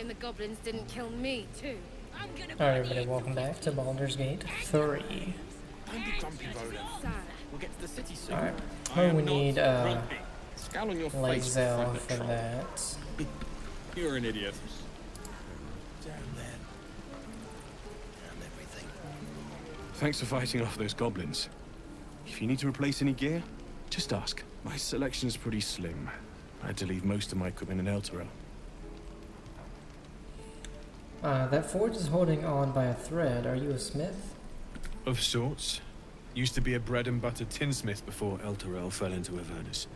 knowing the goblins didn't kill me, too. Alright everybody, welcome back to Baldur's Gate 3. Alright, well we need Lae'zel for that. You're an idiot. Thanks for fighting off those goblins. If you need to replace any gear, just ask. My selection's pretty slim. I had to leave most of my equipment in Elturel. That forge is holding on by a thread. Are you a smith? Of sorts. Used to be a bread and butter tinsmith before Elturel fell into Avernus.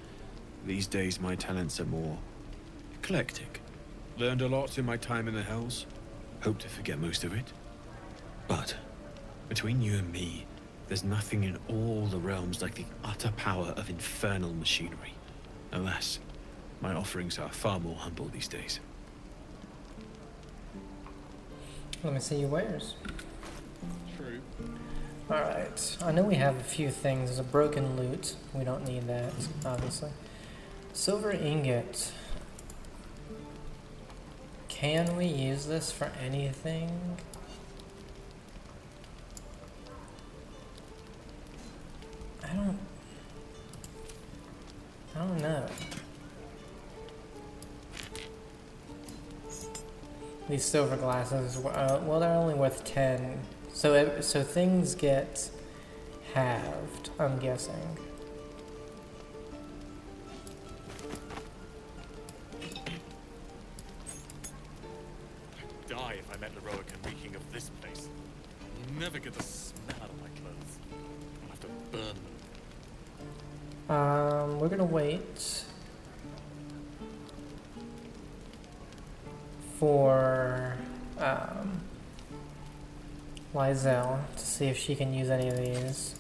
These days my talents are more eclectic. Learned a lot in my time in the Hells. Hope to forget most of it. But between you and me, there's nothing in all the realms like the utter power of infernal machinery. Alas, my offerings are far more humble these days. Let me see your wares. True. Alright, I know we have a few things. There's a broken lute. We don't need that, obviously. Silver ingot. Can we use this for anything? I don't know. These silver glasses, well, they're only worth 10. So things get halved, I'm guessing. I'd die if I met Leroic and reeking of this place. I'll never get the smell out of my clothes. I'll have to burn them. We're gonna wait for Lae'zel to see if she can use any of these.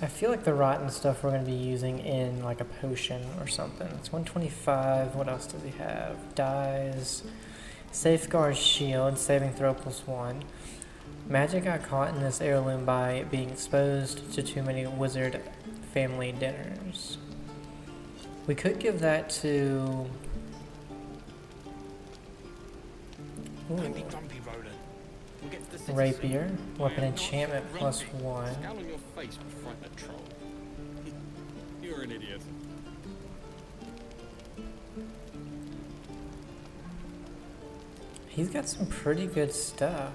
I feel like the rotten stuff we're going to be using in like a potion or something. It's 125. What else does he have? Dyes. Safeguard shield. Saving throw +1. Magic got caught in this heirloom by being exposed to too many wizard family dinners. We could give that to... Ooh. Rapier. Weapon enchantment +1. Scowl on your face would frighten a troll. You're an idiot. He's got some pretty good stuff.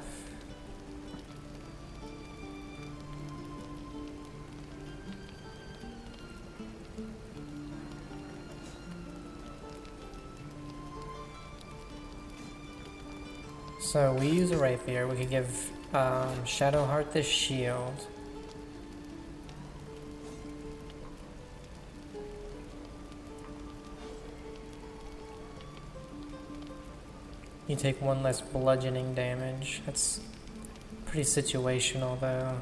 So we use a rapier. We could give Shadowheart this shield. You take 1 less bludgeoning damage. That's pretty situational though.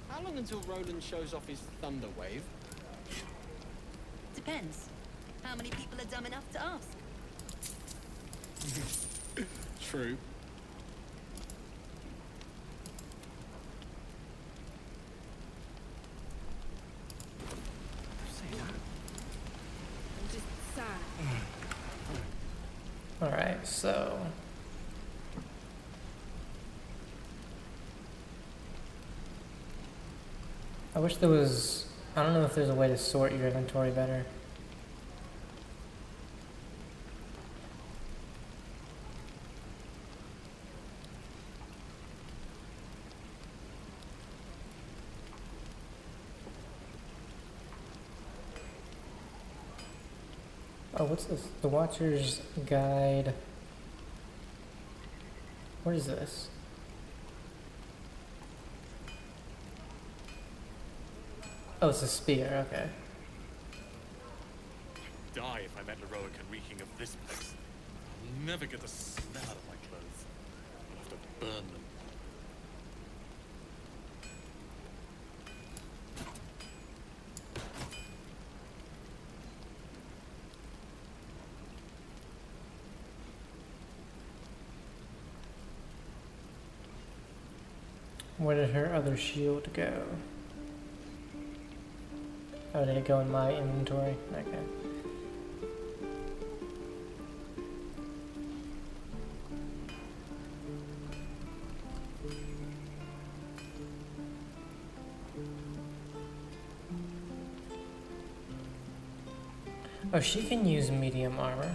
How long until Roland shows off his thunder wave? Depends. How many people are dumb enough to ask? True. I'm just sad. Alright, so... I wish there was... I don't know if there's a way to sort your inventory better. Oh, what's this? The Watcher's Guide. What is this? Oh, it's a spear, okay. I'd die if I met Leroic and reeking of this place. I'll never get the smell out of my clothes. I'll have to burn them. Where did her other shield go? Oh, did it go in my inventory? Okay. Oh, she can use medium armor.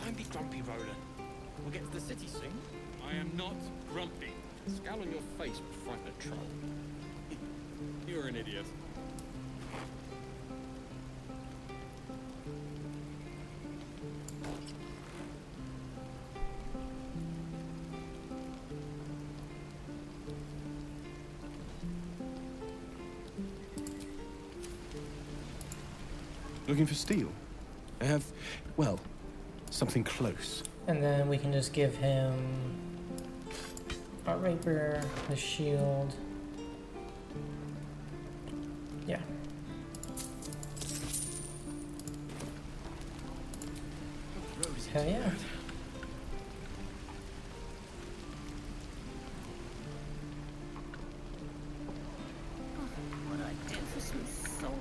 Don't be grumpy, Roland. We'll get to the city soon. I am not grumpy. The scowl on your face would frighten a troll. You're an idiot. Looking for steel? I have, well, something close. And then we can just give him a rapier, the shield. Yeah. Hell yeah. What I do for some salt?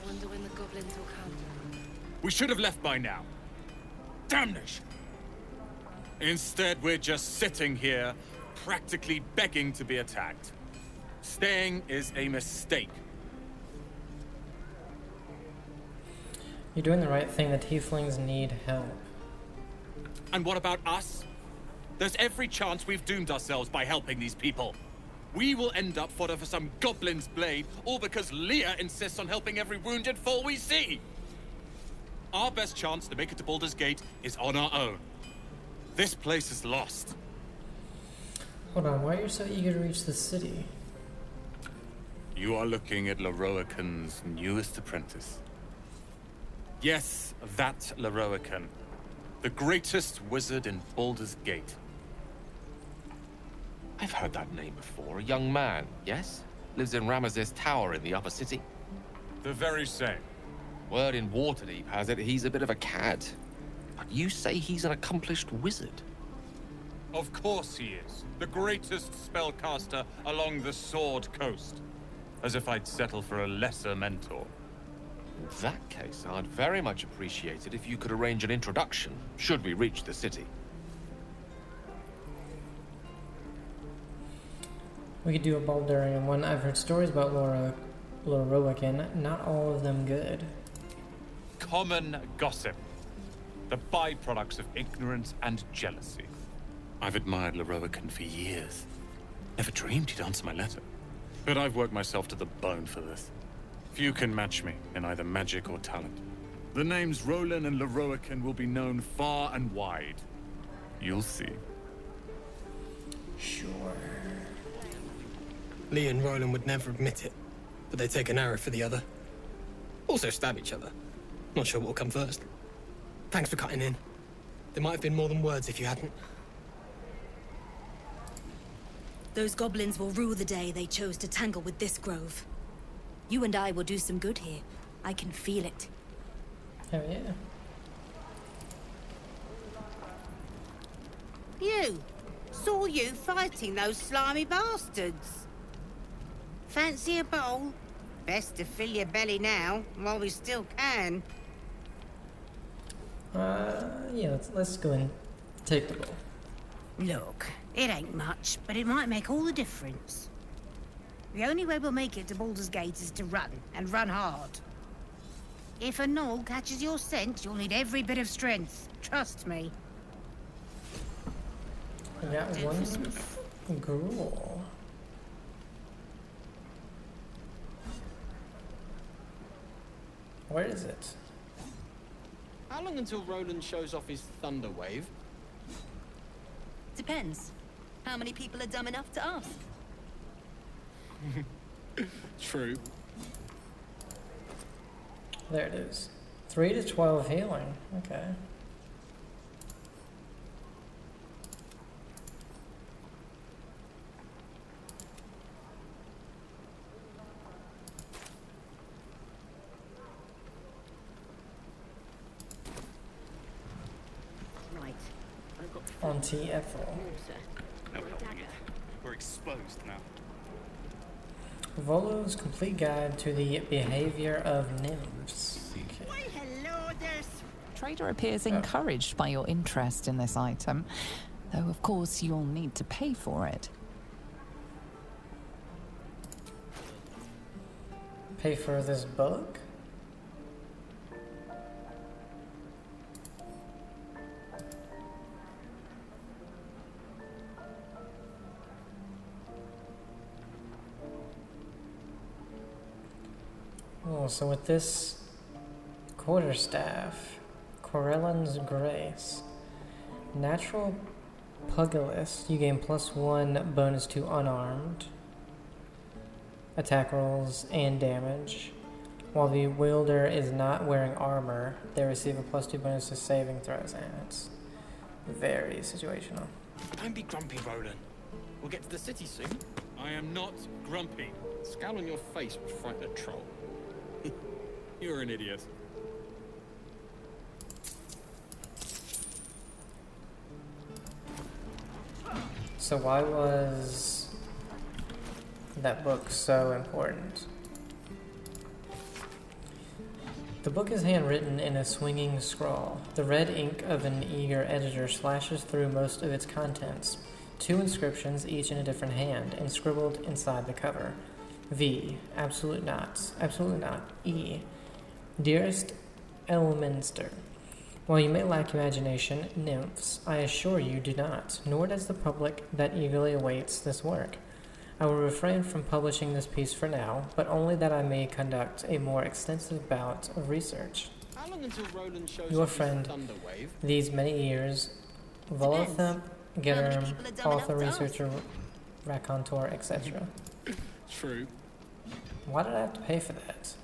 Wonder when the goblins will come. We should have left by now. Damnation! Instead, we're just sitting here, practically begging to be attacked. Staying is a mistake. You're doing the right thing. The tieflings need help. And what about us? There's every chance we've doomed ourselves by helping these people. We will end up fodder for some goblin's blade, all because Leah insists on helping every wounded foe we see. Our best chance to make it to Baldur's Gate is on our own. This place is lost. Hold on, why are you so eager to reach the city? You are looking at Leroican's newest apprentice. Yes, that Leroican. The greatest wizard in Baldur's Gate. I've heard that name before. A young man, yes? Lives in Ramesses Tower in the upper city. The very same. Word in Waterdeep has it he's a bit of a cad. But you say he's an accomplished wizard. Of course he is. The greatest spellcaster along the Sword Coast. As if I'd settle for a lesser mentor. In that case, I'd very much appreciate it if you could arrange an introduction, should we reach the city. We could do a Baldurian one. I've heard stories about Loroakin, not all of them good. Common gossip. The byproducts of ignorance and jealousy. I've admired Leroican for years. Never dreamed he'd answer my letter. But I've worked myself to the bone for this. Few can match me in either magic or talent. The names Roland and Leroican will be known far and wide. You'll see. Sure. Lee and Roland would never admit it, but they take an arrow for the other. Also stab each other. Not sure what will come first. Thanks for cutting in. There might have been more than words if you hadn't. Those goblins will rue the day they chose to tangle with this grove. You and I will do some good here. I can feel it. Hell yeah. You! Saw you fighting those slimy bastards. Fancy a bowl? Best to fill your belly now, while we still can. Yeah, let's go and take the bowl. Look, it ain't much, but it might make all the difference. The only way we'll make it to Baldur's Gate is to run, and run hard. If a gnoll catches your scent, you'll need every bit of strength. Trust me. I got one gruel. Where is it? How long until Roland shows off his thunder wave? Depends. How many people are dumb enough to ask? True. There it is. 3 to 12 healing. Okay. Right. I've got Auntie Ethel. water. No helping it. We're exposed now. Volo's Complete Guide to the Behavior of Nymphs. Okay. Why, hello there. Trader appears encouraged by your interest in this item, though of course you'll need to pay for it. Pay for this book? Oh, so with this quarterstaff, Corellan's Grace, natural pugilist, you gain +1 bonus to unarmed attack rolls and damage. While the wielder is not wearing armor, they receive a +2 bonus to saving throws, and it's very situational. Don't be grumpy, Roland. We'll get to the city soon. I am not grumpy. Scowl on your face would frighten a troll. You're an idiot. So why was that book so important? The book is handwritten in a swinging scrawl. The red ink of an eager editor slashes through most of its contents. 2 inscriptions, each in a different hand, and scribbled inside the cover. V. Absolutely not. E. Dearest Elminster, while you may lack imagination, nymphs, I assure you do not, nor does the public that eagerly awaits this work. I will refrain from publishing this piece for now, but only that I may conduct a more extensive bout of research. How long until Roland shows Your up his friend, thunder wave? these many years, Volothump, Getterm, people are dumb author, enough to researcher, raconteur, etc. True. Why did I have to pay for that?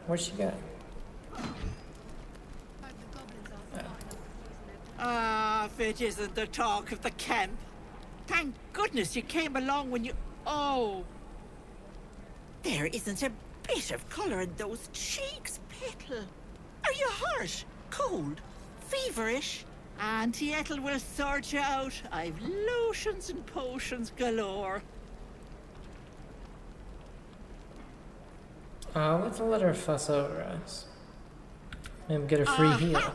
Where'd she go? Ah, if it isn't the talk of the camp. Thank goodness you came along when you... Oh! There isn't a bit of colour in those cheeks, Petal. Are you hurt? Cold? Feverish? Auntie Ethel will sort you out. I've lotions and potions galore. Let's let her fuss over us. Maybe get a free heal.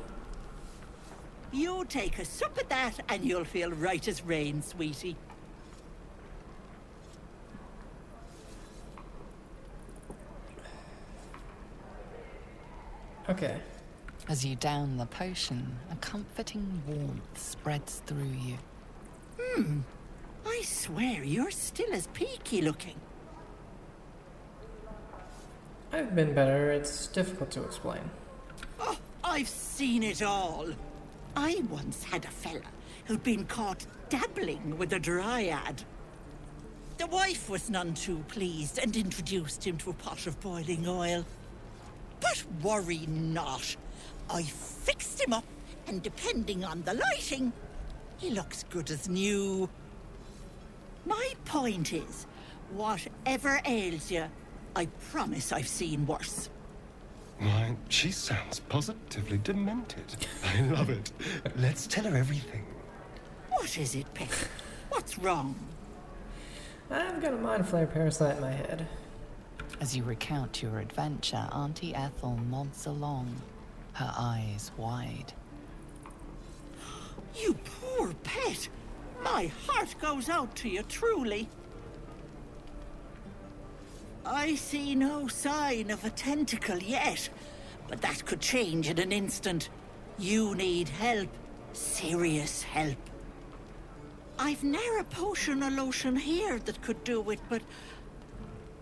You take a sup at that and you'll feel right as rain, sweetie. Okay. As you down the potion, a comforting warmth spreads through you. I swear you're still as peaky looking. I've been better. It's difficult to explain. Oh, I've seen it all. I once had a fella who'd been caught dabbling with a dryad. The wife was none too pleased and introduced him to a pot of boiling oil. But worry not. I fixed him up, and depending on the lighting, he looks good as new. My point is, whatever ails you, I promise I've seen worse. Why, she sounds positively demented. I love it. Let's tell her everything. What is it, Peck? What's wrong? I've got a mind flare parasite in my head. As you recount your adventure, Auntie Ethel nods along, her eyes wide. You poor pet! My heart goes out to you, truly. I see no sign of a tentacle yet, but that could change in an instant. You need help. Serious help. I've ne'er a potion or lotion here that could do it, but...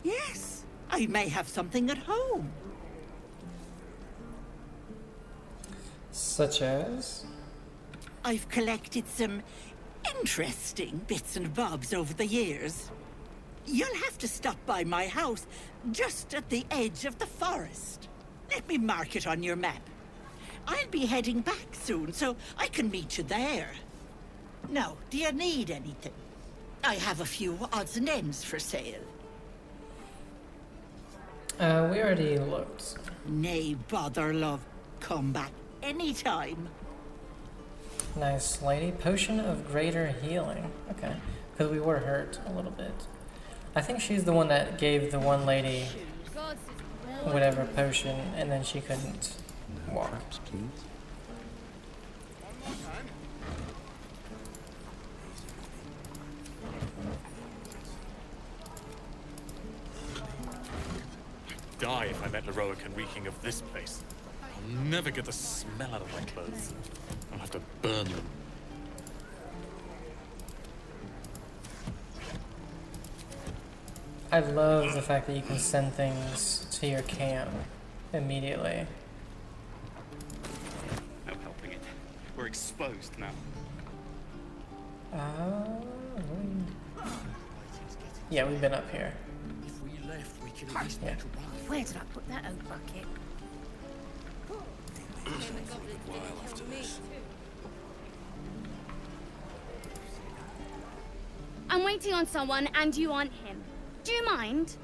yes, I may have something at home. Such as? I've collected some interesting bits and bobs over the years. You'll have to stop by my house, just at the edge of the forest. Let me mark it on your map. I'll be heading back soon, so I can meet you there. Now, do you need anything? I have a few odds and ends for sale. We already looked. Nay, bother, love. Come back anytime. Nice lady. Potion of greater healing. Okay. Because we were hurt a little bit. I think she's the one that gave the one lady whatever potion and then she couldn't walk. I'd die if I met Leroican reeking of this place. I'll never get the smell out of my clothes. I'll have to burn them. I love the fact that you can send things to your camp immediately. No helping it. We're exposed now. Yeah, we've been up here. If we left, we could at least Yeah. Where did I put that old bucket? I'm waiting on someone and you aren't him. Do you mind?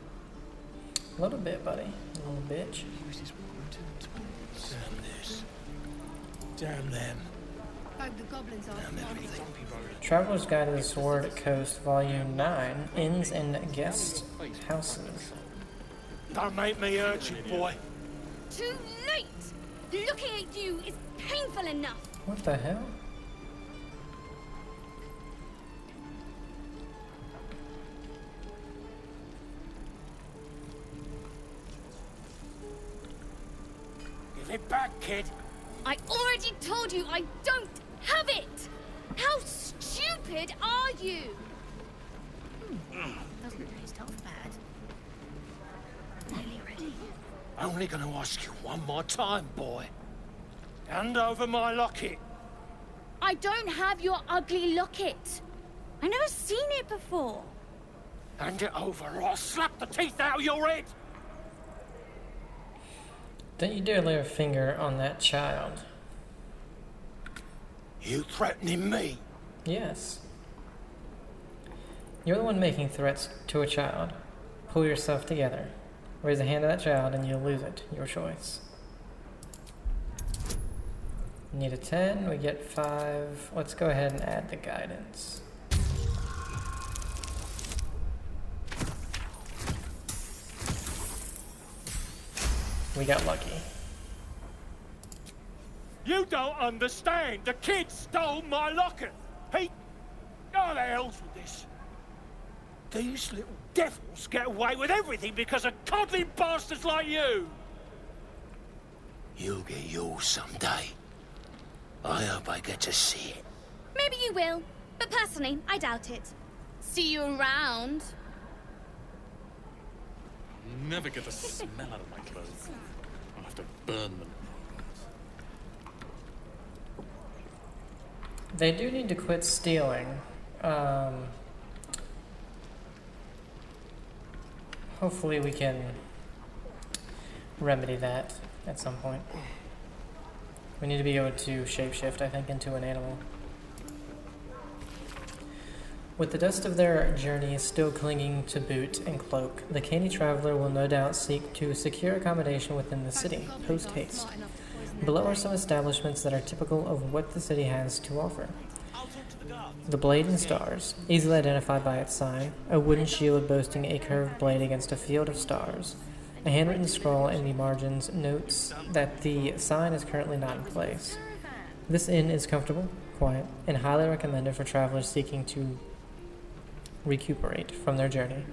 A little bit, buddy. A little bitch. Damn this. Damn them. Hope the goblins are Traveler's Guide to the Sword Coast, Volume 9, Inns and Guest Houses. Don't make me urgent, boy. Too late! Looking at you is painful enough. What the hell? Give it back, kid. I already told you I don't have it! How stupid are you? Doesn't taste half bad. Nearly ready. Only gonna ask you one more time, boy. Hand over my locket. I don't have your ugly locket. I've never seen it before. Hand it over or I'll slap the teeth out of your head. Don't you dare lay a finger on that child. You threatening me? Yes. You're the one making threats to a child. Pull yourself together. Raise a hand at that child and you'll lose it. Your choice. Need a 10, we get 5. Let's go ahead and add the guidance. We got lucky. You don't understand. The kid stole my locket. He... Oh, the hell's with this? These little devils get away with everything because of coddling bastards like you. You'll get yours someday. I hope I get to see it. Maybe you will, but personally, I doubt it. See you around. I'll never get the smell out of my clothes. I'll have to burn them. They do need to quit stealing. Hopefully we can remedy that at some point. We need to be able to shapeshift, I think, into an animal. With the dust of their journey still clinging to boot and cloak, the canny traveler will no doubt seek to secure accommodation within the city, post-haste. Below are some establishments that are typical of what the city has to offer. The Blade and Stars, easily identified by its sign, a wooden shield boasting a curved blade against a field of stars. A handwritten scroll in the margins notes that the sign is currently not in place. This inn is comfortable, quiet, and highly recommended for travelers seeking to recuperate from their journey.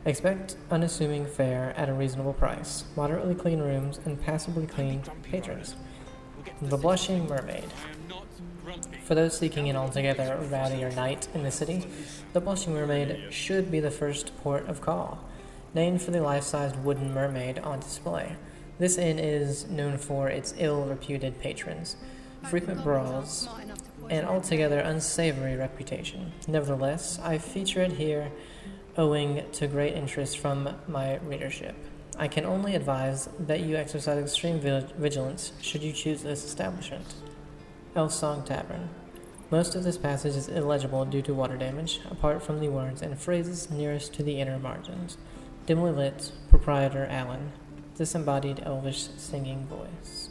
Expect unassuming fare at a reasonable price, moderately clean rooms, and passably clean patrons. The Blushing Mermaid. For those seeking an altogether rowdier night in the city, the Blushing Mermaid should be the first port of call. Named for the life-sized wooden mermaid on display, this inn is known for its ill-reputed patrons. Frequent brawls an altogether unsavory reputation. Nevertheless, I feature it here owing to great interest from my readership. I can only advise that you exercise extreme vigilance should you choose this establishment. Elsong Tavern. Most of this passage is illegible due to water damage, apart from the words and phrases nearest to the inner margins. Dimly lit, Proprietor Allen. Disembodied elvish singing voice.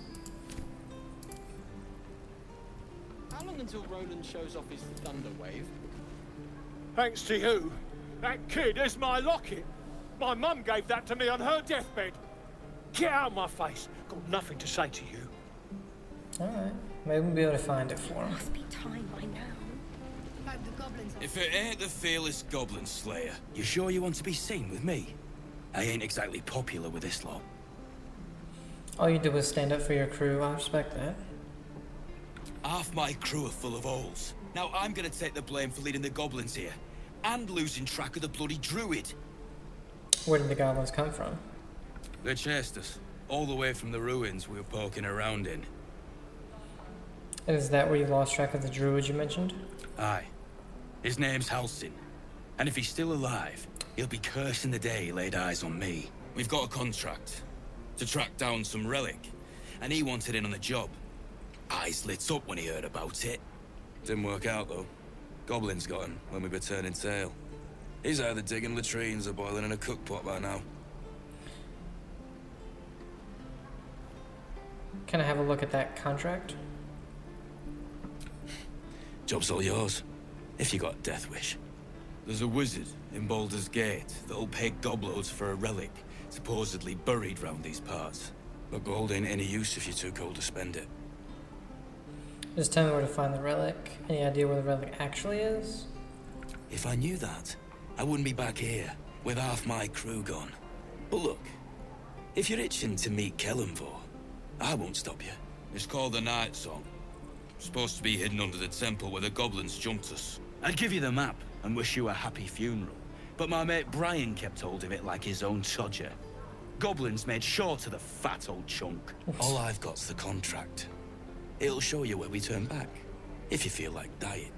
How long until Roland shows off his thunder wave? Thanks to you. That kid is my locket. My mum gave that to me on her deathbed. Get out of my face. Got nothing to say to you. Alright, maybe we'll be able to find it for him. Must be time by now. Hope the goblins are... If it ain't the fearless goblin slayer, you sure you want to be seen with me? I ain't exactly popular with this lot. All you did was stand up for your crew. I respect that. Half my crew are full of holes. Now I'm gonna take the blame for leading the goblins here. And losing track of the bloody druid. Where did the goblins come from? They chased us. All the way from the ruins we were poking around in. Is that where you lost track of the druid you mentioned? Aye. His name's Halsin. And if he's still alive, he'll be cursing the day he laid eyes on me. We've got a contract to track down some relic, and he wanted in on the job. Eyes lit up when he heard about it. Didn't work out, though. Goblins got him when we were turning tail. He's either digging latrines or boiling in a cookpot by now. Can I have a look at that contract? Job's all yours, if you got a death wish. There's a wizard in Baldur's Gate that'll pay gobloads for a relic supposedly buried round these parts. But gold ain't any use if you're too cold to spend it. Just tell me where to find the relic. Any idea where the relic actually is? If I knew that, I wouldn't be back here with half my crew gone. But look, if you're itching to meet Kellenvor, I won't stop you. It's called the Night Song. Supposed to be hidden under the temple where the goblins jumped us. I'd give you the map and wish you a happy funeral, but my mate Brian kept hold of it like his own Todger. Goblins made sure to the fat old chunk. All I've got's the contract. It'll show you where we turn back, if you feel like dying.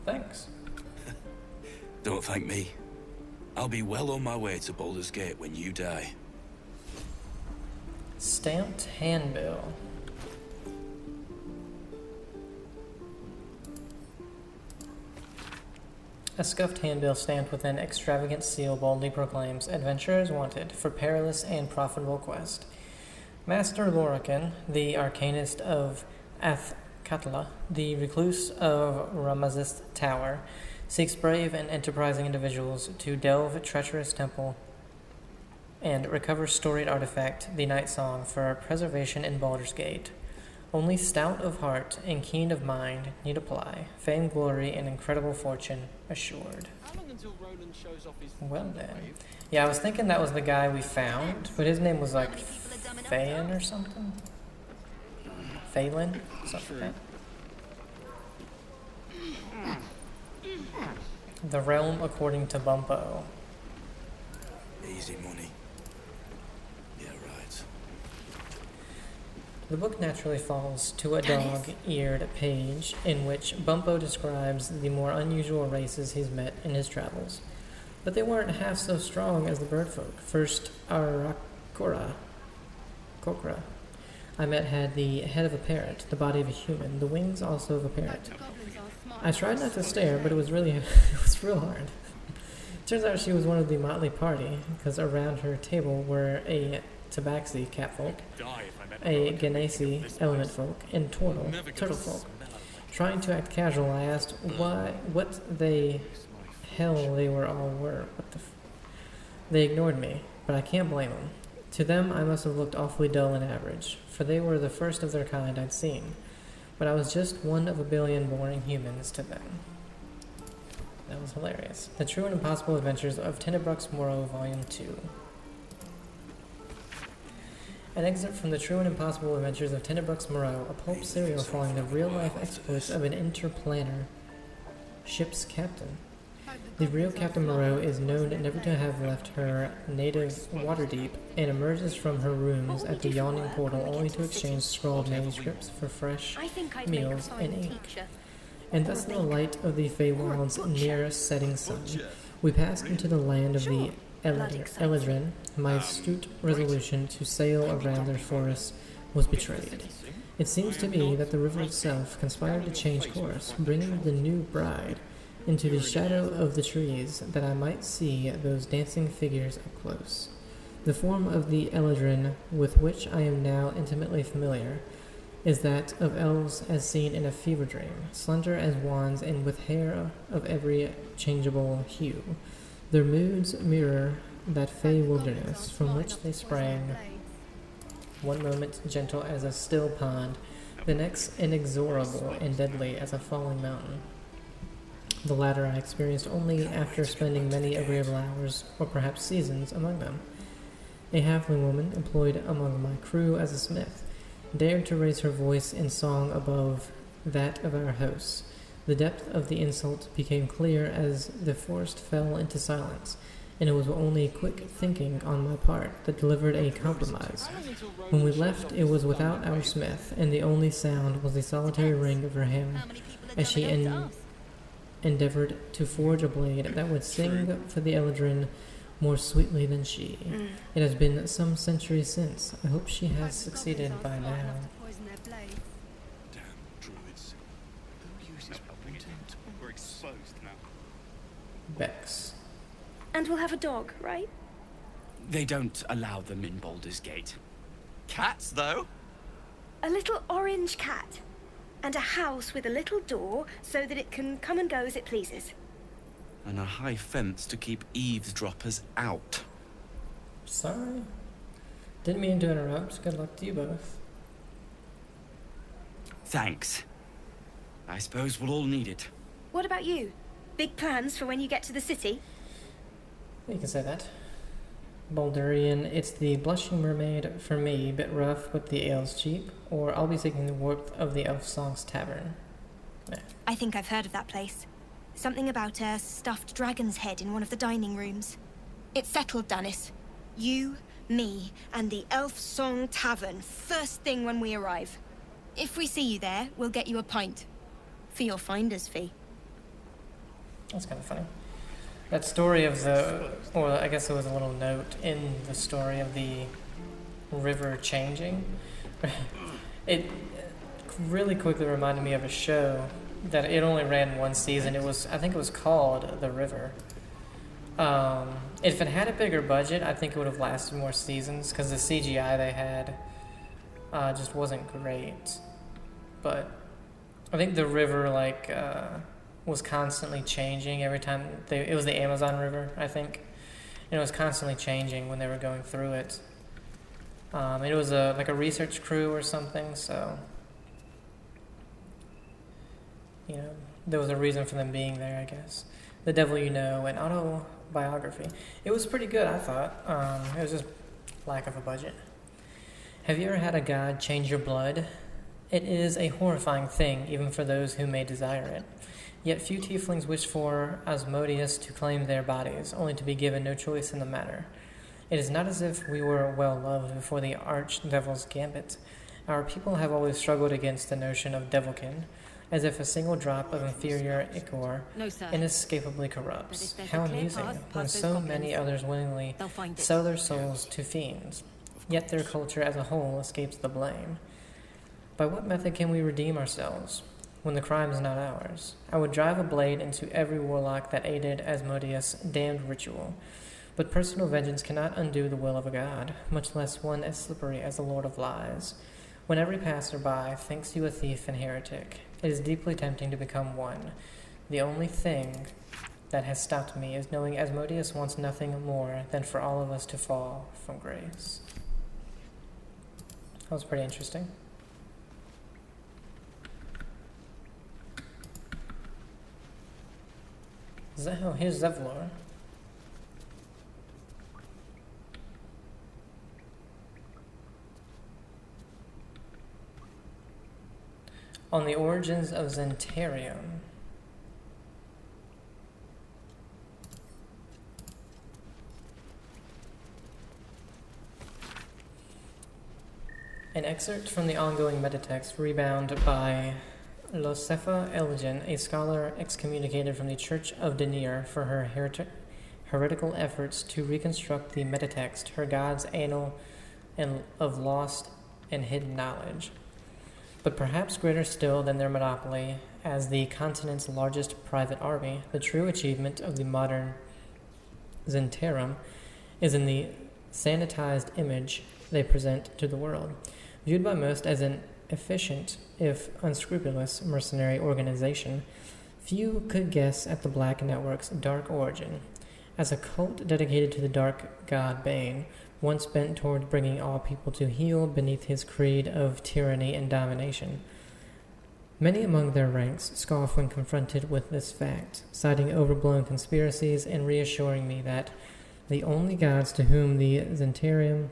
Thanks. Don't thank me. I'll be well on my way to Baldur's Gate when you die. Stamped handbill. A scuffed handbill stamped with an extravagant seal boldly proclaims, "Adventurers wanted for perilous and profitable quest." Master Lorican, the arcanist of Athkatla, the recluse of Ramazith Tower, seeks brave and enterprising individuals to delve treacherous temple and recover storied artifact, the Night Song, for preservation in Baldur's Gate. Only stout of heart and keen of mind need apply. Fame, glory, and incredible fortune assured. How long until Roland shows off his Well then. Yeah, I was thinking that was the guy we found, but his name was like Phaon or something? Phelan? Something like that. The Realm According to Bumpo. Easy money. Yeah, right. The book naturally falls to a dog-eared page in which Bumpo describes the more unusual races he's met in his travels. But they weren't half so strong as the birdfolk. First, Kokra I met had the head of a parrot, the body of a human, the wings also of a parrot. I tried not to stare, but it was real hard. Turns out she was one of the motley party, because around her table were a tabaxi catfolk, a ganassi element folk, and turtle folk. Trying to act casual, I asked what the hell they were all were. They ignored me, but I can't blame them. To them, I must have looked awfully dull and average, for they were the first of their kind I'd seen. But I was just one of a billion boring humans to them. That was hilarious. The True and Impossible Adventures of Tenebrux Moreau, Volume 2. An excerpt from The True and Impossible Adventures of Tenebrux Moreau, a pulp serial following the real-life exploits of an interplanar ship's captain. The real Captain Moreau is known never to have left her native Waterdeep and emerges from her rooms at the yawning portal only to exchange scrawled manuscripts for fresh I think I'd make a meals fine and ink. teacher. And thus in the light of the Feywild's near setting sun, we passed into the land of the Eladrin. My astute resolution to sail around their forests was betrayed. It seems to me that the river itself conspired to change course, bringing the new bride into the shadow of the trees, that I might see those dancing figures up close. The form of the Eladrin, with which I am now intimately familiar, is that of elves as seen in a fever dream, slender as wands and with hair of every changeable hue. Their moods mirror that fey wilderness from which they sprang, one moment gentle as a still pond, the next inexorable and deadly as a falling mountain. The latter I experienced only after spending many agreeable hours, or perhaps seasons, among them. A halfling woman, employed among my crew as a smith, dared to raise her voice in song above that of our hosts. The depth of the insult became clear as the forest fell into silence, and it was only quick thinking on my part that delivered a compromise. When we left, it was without our smith, and the only sound was the solitary ring of her hammer as she endeavored to forge a blade that would sing for the Eladrin more sweetly than she. It has been some centuries since. I hope she has succeeded by now. Damn druids. Who uses helping it? We're exposed now. Bex. And we'll have a dog, right? They don't allow them in Baldur's Gate. Cats, though? A little orange cat. And a house with a little door so that it can come and go as it pleases. And a high fence to keep eavesdroppers out. Sorry. Didn't mean to interrupt. Good luck to you both. Thanks. I suppose we'll all need it. What about you? Big plans for when you get to the city? You can say that. Baldurian, it's the Blushing Mermaid for me, bit rough but the ale's cheap, or I'll be seeking the warmth of the Elf Songs Tavern. Yeah. I think I've heard of that place. Something about a stuffed dragon's head in one of the dining rooms. It's settled, Dennis. You, me, and the Elf Song Tavern, first thing when we arrive. If we see you there, we'll get you a pint. For your finder's fee. That's kind of funny. That story of the, or I guess it was a little note in the story of the river changing. It really quickly reminded me of a show that it only ran one season. It was, I think it was called The River. If it had a bigger budget, I think it would have lasted more seasons because the CGI they had just wasn't great. But I think the river was constantly changing every time it was the Amazon River, I think. And it was constantly changing when they were going through it. It was like a research crew or something, so there was a reason for them being there, I guess. The Devil You Know, an autobiography. It was pretty good, I thought. It was just lack of a budget. Have you ever had a god change your blood? It is a horrifying thing, even for those who may desire it. Yet few tieflings wish for Asmodeus to claim their bodies, only to be given no choice in the matter. It is not as if we were well loved before the archdevil's gambit. Our people have always struggled against the notion of devilkin, as if a single drop of inferior ichor inescapably corrupts. How amusing, when so many others willingly sell their souls to fiends, yet their culture as a whole escapes the blame. By what method can we redeem ourselves, when the crime is not ours? I would drive a blade into every warlock that aided Asmodeus' damned ritual. But personal vengeance cannot undo the will of a god, much less one as slippery as the Lord of Lies. When every passer-by thinks you a thief and heretic, it is deeply tempting to become one. The only thing that has stopped me is knowing Asmodeus wants nothing more than for all of us to fall from grace. That was pretty interesting. Here's Zevlor. On the origins of Zentarium. An excerpt from the ongoing metatext, rebound by Losefa Elgin, a scholar excommunicated from the Church of Denir for her heretical efforts to reconstruct the metatext, her god's annal and of lost and hidden knowledge. But perhaps greater still than their monopoly, as the continent's largest private army, the true achievement of the modern Zentarum is in the sanitized image they present to the world. Viewed by most as an efficient, if unscrupulous, mercenary organization, few could guess at the Black Network's dark origin. As a cult dedicated to the dark god Bane, once bent toward bringing all people to heel beneath his creed of tyranny and domination. Many among their ranks scoff when confronted with this fact, citing overblown conspiracies and reassuring me that the only gods to whom the Zentarum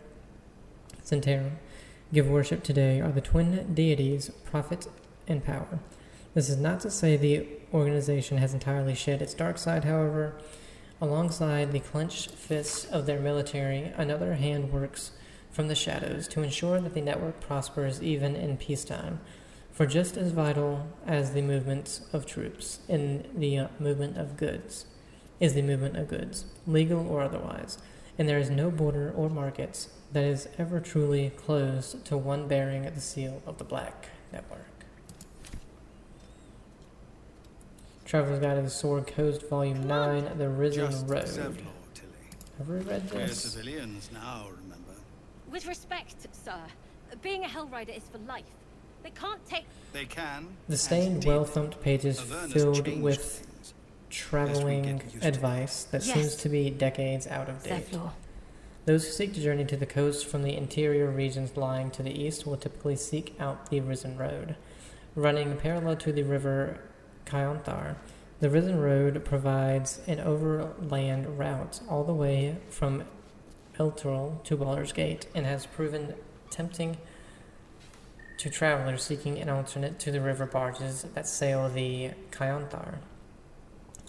give worship today are the twin deities, Prophet and Power. This is not to say the organization has entirely shed its dark side, however. Alongside the clenched fists of their military, another hand works from the shadows to ensure that the network prospers even in peacetime. For just as vital as the movement of troops in the movement of goods is the movement of goods, legal or otherwise, and there is no border or markets that is ever truly closed to one bearing the seal of the Black Network. Traveler's Guide to the Sword Coast, Volume 9, The Risen Road. Have we read We're this? civilians now, remember? With respect, sir, being a Hellrider is for life. They can't take... They can. The stained, well-thumbed pages Avernus filled changed with traveling advice that seems to be decades out of date. Those who seek to journey to the coast from the interior regions lying to the east will typically seek out the Risen Road. Running parallel to the river Kyanthar, the Risen Road provides an overland route all the way from Elturel to Baldur's Gate and has proven tempting to travelers seeking an alternate to the river barges that sail the Kyanthar.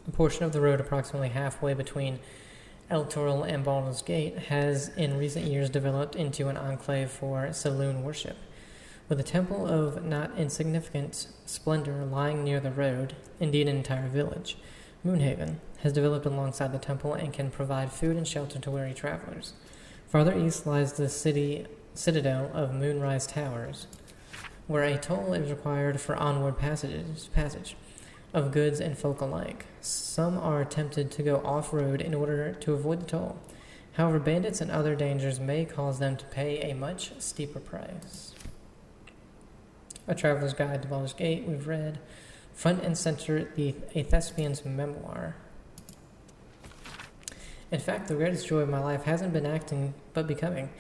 A portion of the road approximately halfway between Elturel and Baldur's Gate has in recent years developed into an enclave for saloon worship. With a temple of not insignificant splendor lying near the road, indeed an entire village, Moonhaven has developed alongside the temple and can provide food and shelter to weary travelers. Farther east lies the citadel of Moonrise Towers, where a toll is required for onward passage of goods and folk alike. Some are tempted to go off-road in order to avoid the toll. However, bandits and other dangers may cause them to pay a much steeper price. A Traveler's Guide to Baldur's Gate, we've read. Front and center, a Thespian's memoir. In fact, the greatest joy of my life hasn't been acting, but becoming.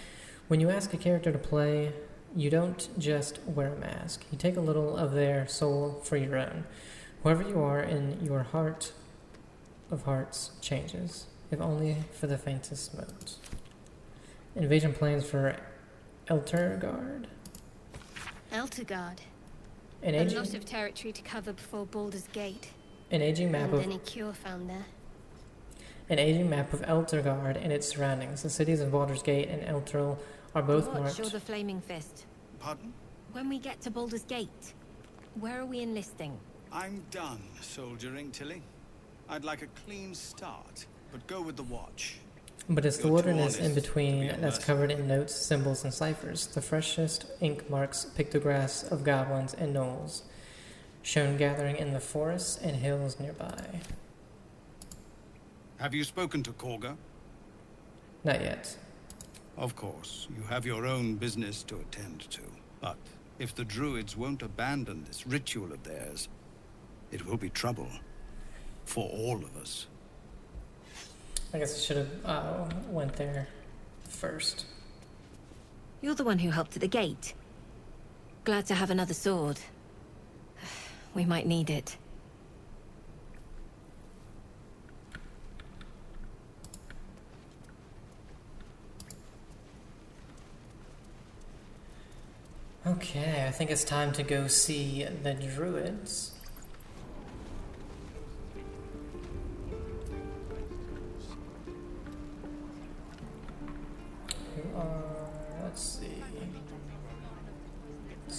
When you ask a character to play, you don't just wear a mask. You take a little of their soul for your own. Whoever you are in your heart of hearts changes, if only for the faintest mote. Invasion plans for Elturgard. Elturgard. An A aging, lot of territory to cover before Baldur's Gate. an aging map And of any cure found there. an aging map of Elturgard and its surroundings. The cities of Baldur's Gate and Elturel are both Watch marked. or the Flaming Fist. Pardon? When we get to Baldur's Gate, where are we enlisting? I'm done soldiering, Tilly. I'd like a clean start, but go with the watch. But it's the You're too wilderness in honest between to be a that's covered in notes, symbols, and ciphers. The freshest ink marks pictographs of goblins and gnolls, shown gathering in the forests and hills nearby. Have you spoken to Korga? Not yet. Of course, you have your own business to attend to. But if the Druids won't abandon this ritual of theirs, it will be trouble for all of us. I guess I should have went there first. You're the one who helped at the gate. Glad to have another sword. We might need it. Okay, I think it's time to go see the Druids. Who are, let's see.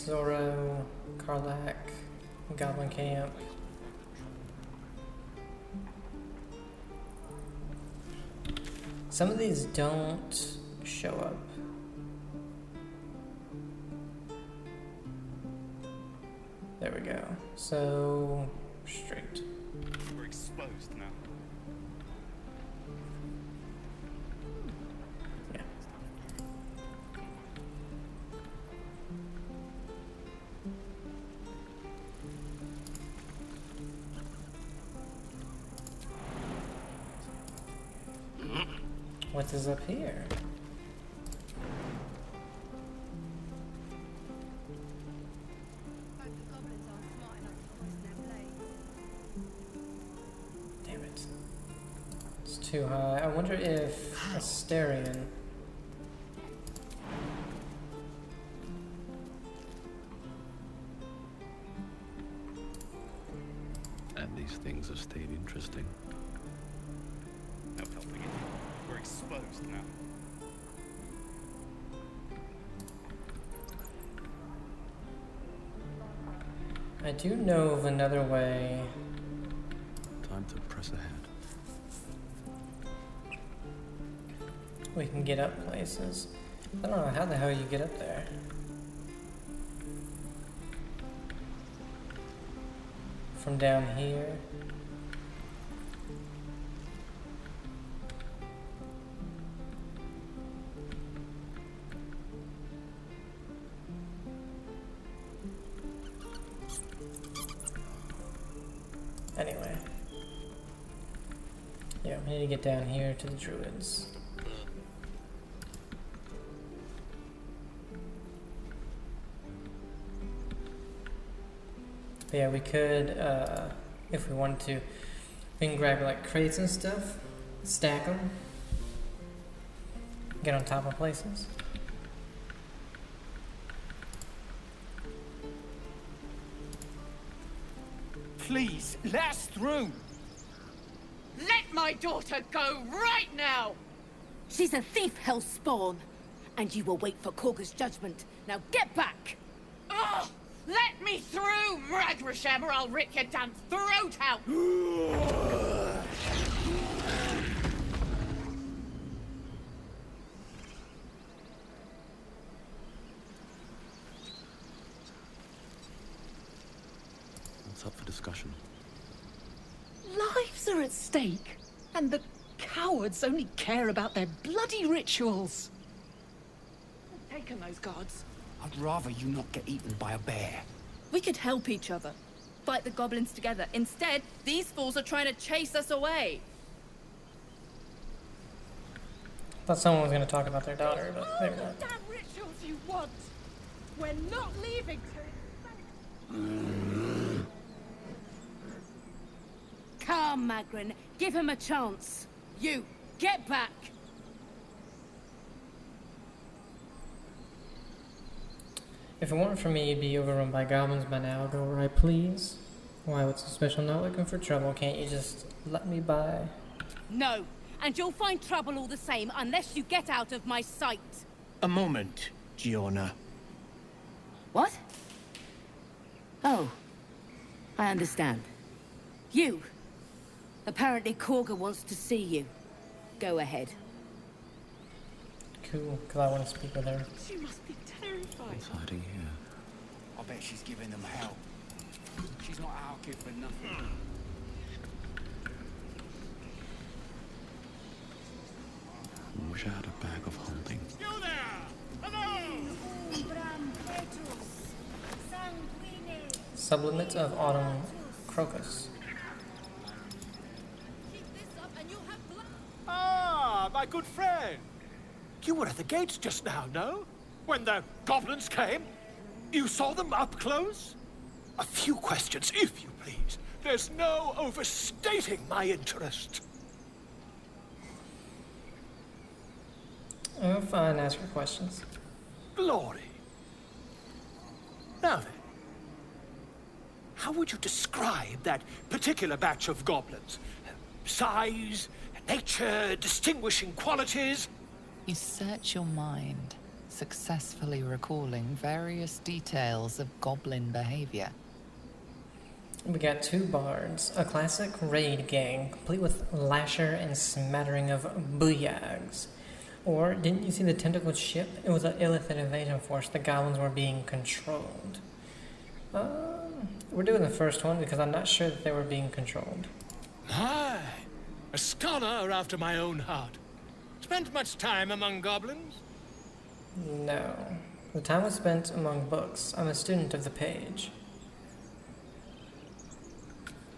Zorro, Karlak, Goblin Camp. Some of these don't show up. There we go. So, straight. We're exposed now. Yeah. What is up here? Damn it. It's too high. I wonder if Asterion. And these things have stayed interesting. No helping it. We're exposed now. I do know of another way. Time to press ahead. We can get up places. I don't know how the hell you get up there. From down here. Anyway. Yeah, we need to get down here to the Druids. But yeah, we could, if we wanted to, we can grab like crates and stuff, stack them, get on top of places. Please, let us through. Let my daughter go right now! She's a thief, hellspawn, and you will wait for Korga's judgment. Now get back! Oh, let me through, Ragrasham, or I'll rip your damn throat out! What's up for discussion? Lives are at stake, and the cowards only care about their bloody rituals. I've taken those guards. I'd rather you not get eaten by a bear. We could help each other. Fight the goblins together. Instead, these fools are trying to chase us away. Thought someone was going to talk about their daughter, but maybe not. Damn rituals you want! We're not leaving till Come, Magrin. Give him a chance. You, get back! If it weren't for me, you'd be overrun by goblins by now. Go where I please. Why, what's so special? Not looking for trouble. Can't you just let me by? No, and you'll find trouble all the same unless you get out of my sight. A moment, Giona. What? Oh, I understand. You. Apparently Korga wants to see you. Go ahead. Cool, because I want to speak with her. She must be terrified. What's hiding here? I bet she's giving them hell. She's not out here for nothing. Wish I had a bag of holding. You there! Hello! Sublimate of Autumn Crocus. Ah, my good friend. You were at the gates just now, no? When the goblins came? You saw them up close? A few questions, if you please. There's no overstating my interest. Oh, fine, ask your questions. Glory. Now then, how would you describe that particular batch of goblins? Size, nature, distinguishing qualities? You search your mind, successfully recalling various details of goblin behavior. We got 2 bards, a classic raid gang, complete with lasher and smattering of booyags. Or, didn't you see the tentacled ship? It was an Illithid invasion force. The goblins were being controlled. We're doing the first one because I'm not sure that they were being controlled. Aye, a scholar after my own heart. Spent much time among goblins? No. The time was spent among books. I'm a student of the page.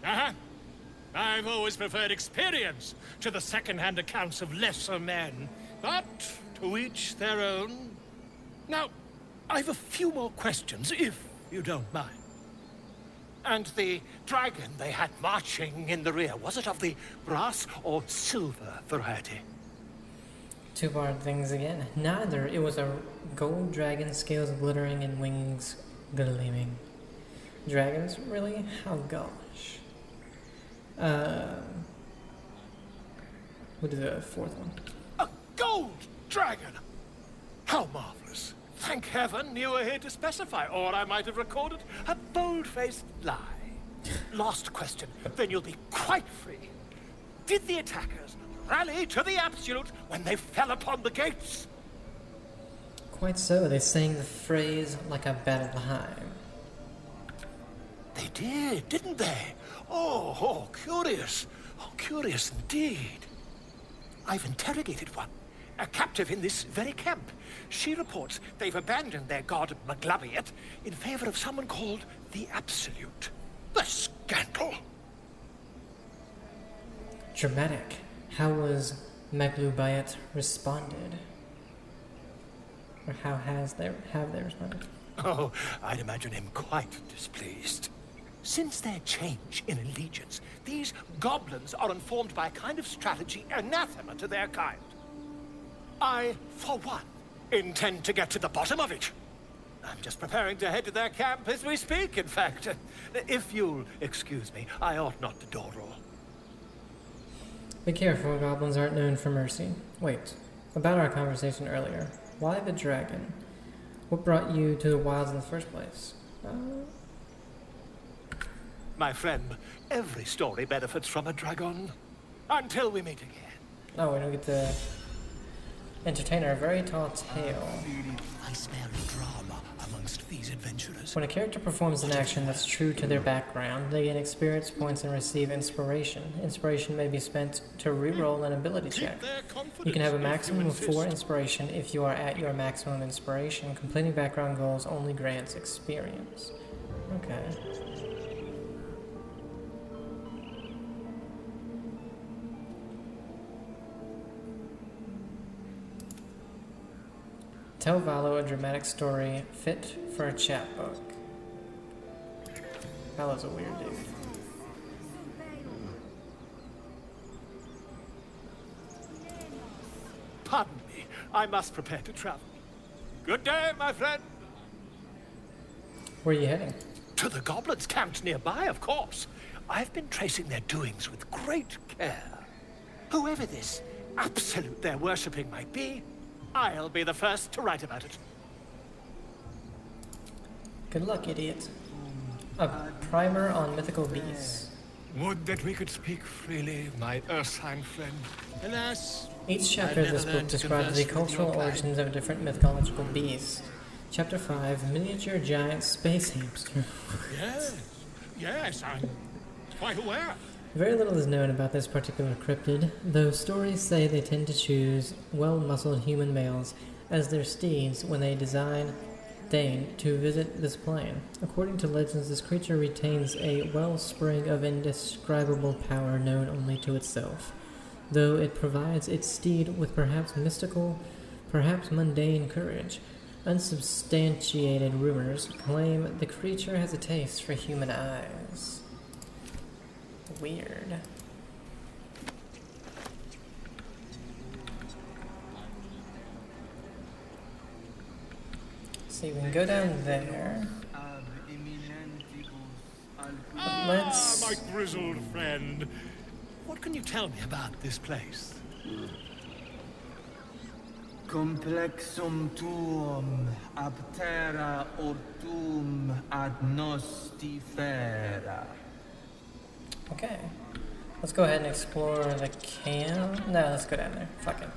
Uh-huh. I've always preferred experience to the second-hand accounts of lesser men. But to each their own. Now, I've a few more questions, if you don't mind. And the dragon they had marching in the rear, was it of the brass or silver variety? 2 bard things again. Neither. It was a gold dragon, scales glittering and wings gleaming. Dragons? Really? How gosh. We'll do the 4th one. A gold dragon! How marvelous. Thank heaven you were here to specify, or I might have recorded a bold-faced lie. Last question, then you'll be quite free. Did the attackers rally to the absolute when they fell upon the gates? Quite so. They sang the phrase like a battle hymn. They did, didn't they? Oh, curious. Oh, curious indeed. I've interrogated one, a captive in this very camp. She reports they've abandoned their god Maglabiet in favor of someone called the Absolute. The scandal! Dramatic. How was Maglubayet responded? Or how have they responded? Oh, I'd imagine him quite displeased. Since their change in allegiance, these goblins are informed by a kind of strategy anathema to their kind. I, for one, intend to get to the bottom of it. I'm just preparing to head to their camp as we speak, in fact. If you'll excuse me, I ought not to door roll. Be careful, goblins aren't known for mercy. Wait, about our conversation earlier. Why the dragon? What brought you to the wilds in the first place? My friend, every story benefits from a dragon. Until we meet again. Oh, we don't get to entertain our very tall tale. I smell drama amongst these adventurers. When a character performs an action that's true to their background, they gain experience points and receive inspiration. Inspiration may be spent to re-roll an ability check. You can have a maximum of 4 inspiration if you are at your maximum inspiration. Completing background goals only grants experience. Okay. Tell Valo a dramatic story fit for a chapbook. Valo's a weird dude. Pardon me, I must prepare to travel. Good day, my friend. Where are you heading? To the goblins camped nearby, of course. I've been tracing their doings with great care. Whoever this absolute they're worshipping might be, I'll be the first to write about it. Good luck, idiot. A primer on mythical beasts. Would that we could speak freely, my Ursine friend. Alas, Each chapter of this book describes the cultural origins of different mythological beasts. Chapter 5, Miniature Giant Space Hamster. Yes, I'm quite aware. Very little is known about this particular cryptid, though stories say they tend to choose well-muscled human males as their steeds when they deign to visit this plane. According to legends, this creature retains a wellspring of indescribable power known only to itself, though it provides its steed with perhaps mystical, perhaps mundane courage. Unsubstantiated rumors claim the creature has a taste for human eyes. Weird. See, we can go down there. Let's... my grizzled friend. What can you tell me about this place? Complexum tuum ab terra ortum ad nostifera. Okay. Let's go ahead and explore the camp. No, let's go down there. Fuck it.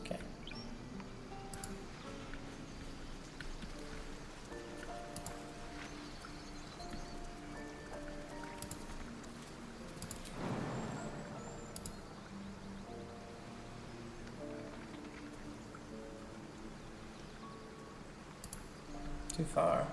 Okay. Too far.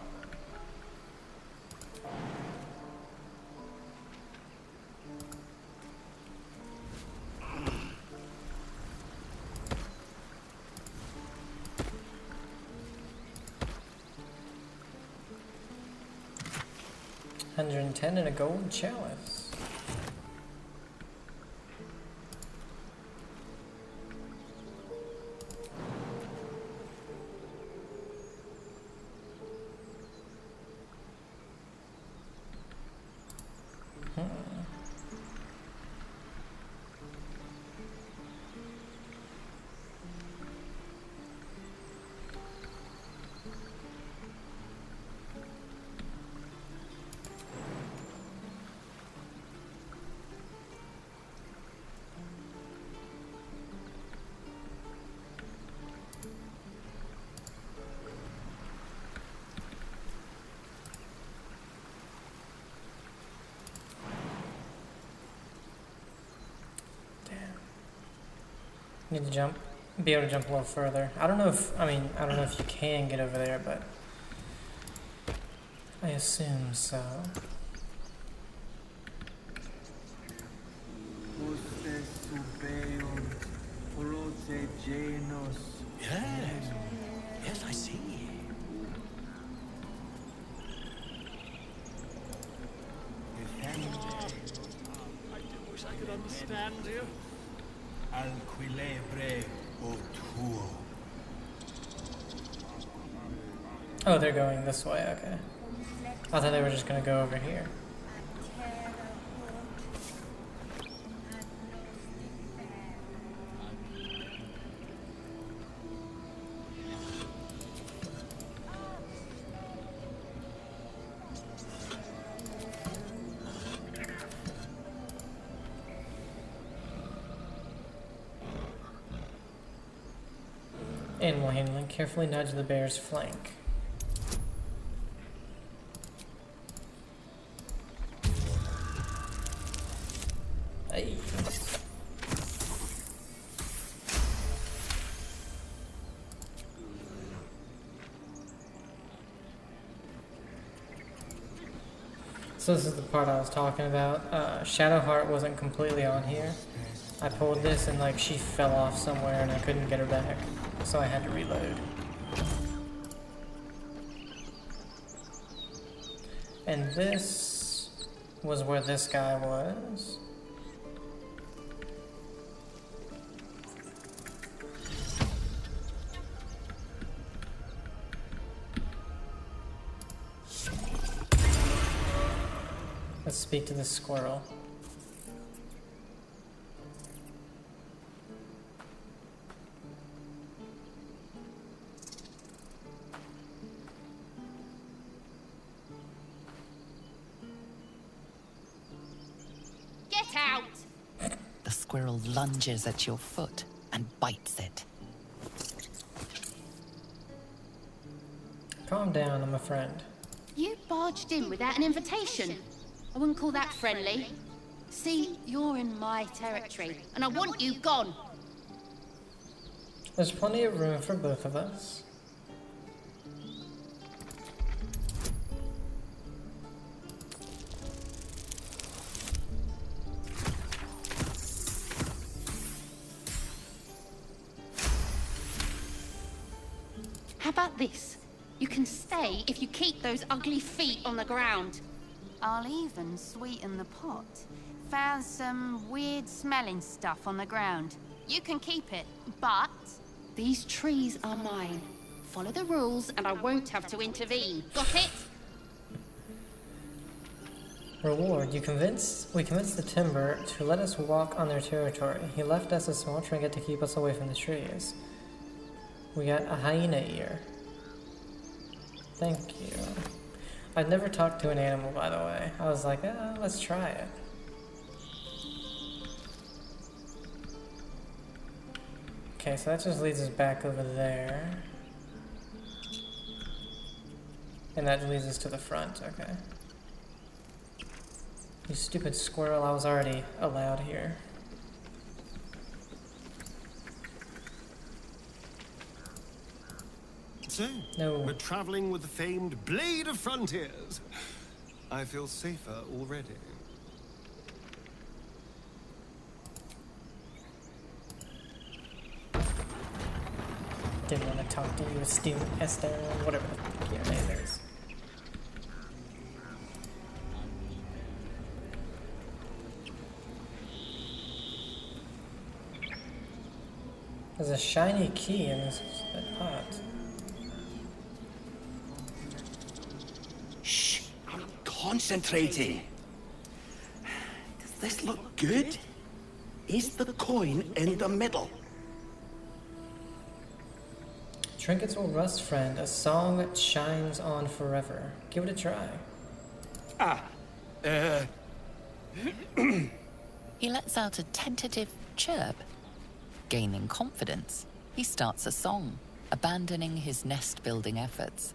$110 and a gold chalice. Need to jump, be able to jump a little further. I don't know if, I don't know if you can get over there, but I assume so. Yes. Yes, I see. I wish I could understand you. Alquilebre o tuo. Oh, they're going this way, okay. I thought they were just gonna go over here. Animal handling. Carefully nudge the bear's flank. Hey. So this is the part I was talking about. Shadowheart wasn't completely on here. I pulled this and like she fell off somewhere and I couldn't get her back. So I had to reload. And this was where this guy was. Let's speak to the squirrel. Get out! The squirrel lunges at your foot and bites it. Calm down, I'm a friend. You barged in without an invitation. I wouldn't call that friendly. See, you're in my territory, and I want you gone. There's plenty of room for both of us. How about this? You can stay if you keep those ugly feet on the ground. I'll even sweeten the pot. Found some weird smelling stuff on the ground. You can keep it, but these trees are mine. Follow the rules and I won't have to intervene. Got it? Reward. We convinced the timber to let us walk on their territory. He left us a small trinket to keep us away from the trees. We got a hyena ear. Thank you. I've never talked to an animal, by the way. I was like, let's try it. Okay, so that just leads us back over there. And that leads us to the front, okay. You stupid squirrel, I was already allowed here. So, we're traveling with the famed Blade of Frontiers. I feel safer already. Didn't want to talk to you, student Esther, or whatever the fuck your name is. There's a shiny key in this pot. Shh, I'm concentrating. Does this look good? Is the coin in the middle? Trinkets will rust, friend. A song that shines on forever. Give it a try. He lets out a tentative chirp. Gaining confidence, he starts a song, abandoning his nest-building efforts.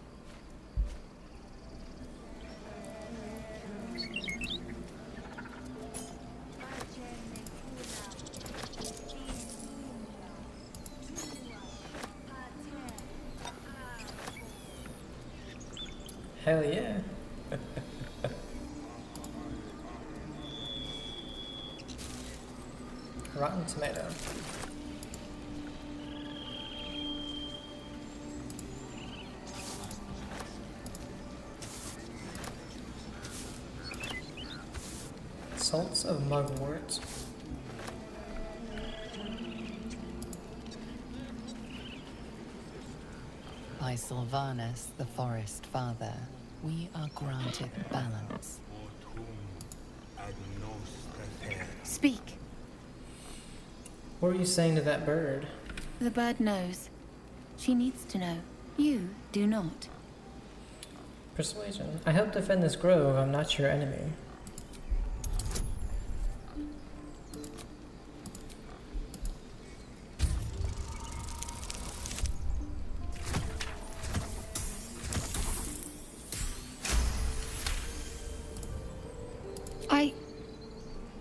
Hell yeah. Rotten tomato. Salts of mugwort. By Sylvanus, the Forest Father, we are granted balance. Speak. What were you saying to that bird? The bird knows. She needs to know. You do not. Persuasion. I help defend this grove. I'm not your enemy.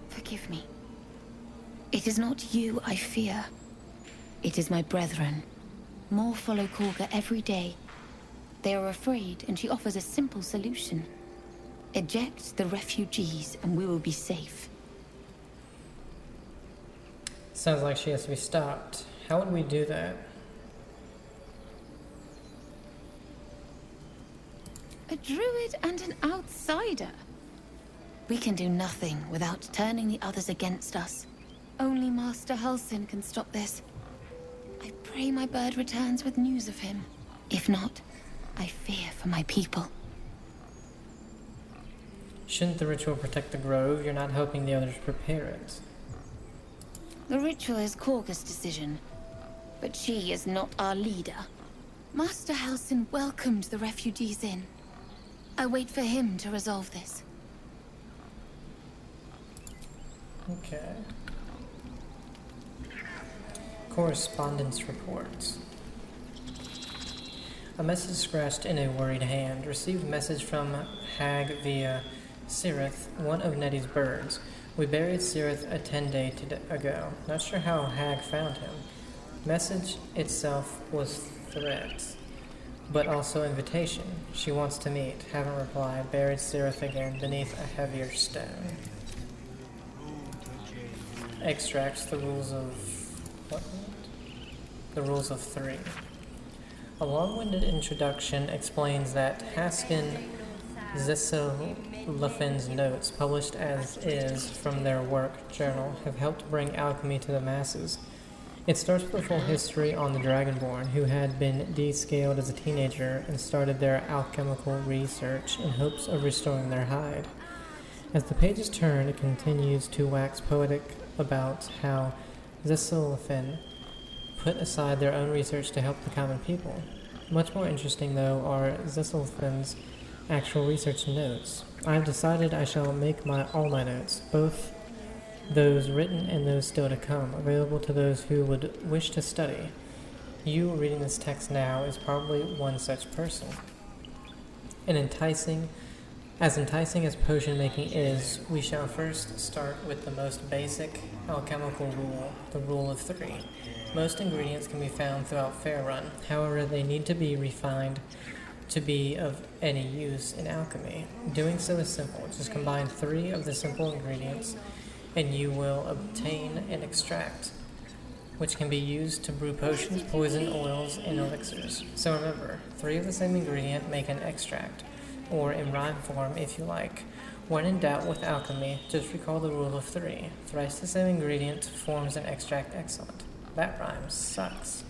Forgive me. It is not you I fear. It is my brethren. More follow Korga every day. They are afraid, and she offers a simple solution. Eject the refugees, and we will be safe. Sounds like she has to be stopped. How would we do that? A druid and an outsider. We can do nothing without turning the others against us. Only Master Halsin can stop this. I pray my bird returns with news of him. If not, I fear for my people. Shouldn't the ritual protect the grove? You're not helping the others prepare it. The ritual is Korga's decision, but she is not our leader. Master Halsin welcomed the refugees in. I wait for him to resolve this. Okay. Correspondence reports. A message scratched in a worried hand. Received message from Hag via Cirith, one of Nettie's birds. We buried Cirith a 10-day ago. Not sure how Hag found him. Message itself was threats, but also invitation. She wants to meet. Haven't replied. Buried Cirith again beneath a heavier stone. Extracts the rules of... what? The rules of 3. A long-winded introduction explains that Haskin Zisseluffin's notes, published as is from their work journal, have helped bring alchemy to the masses. It starts with a full history on the Dragonborn, who had been descaled as a teenager and started their alchemical research in hopes of restoring their hide. As the pages turn, it continues to wax poetic about how Zisselfin put aside their own research to help the common people. Much more interesting, though, are Zisselfin's actual research notes. I have decided I shall make all my notes, both those written and those still to come, available to those who would wish to study. You reading this text now is probably one such person. As enticing as potion making is, we shall first start with the most basic alchemical rule, the rule of 3. Most ingredients can be found throughout Faerun, however they need to be refined to be of any use in alchemy. Doing so is simple. Just combine 3 of the simple ingredients and you will obtain an extract, which can be used to brew potions, poison, oils, and elixirs. So remember, 3 of the same ingredient make an extract, or in rhyme form if you like. When in doubt with alchemy, just recall the rule of 3. Thrice the same ingredient forms an extract excellent. That rhyme sucks.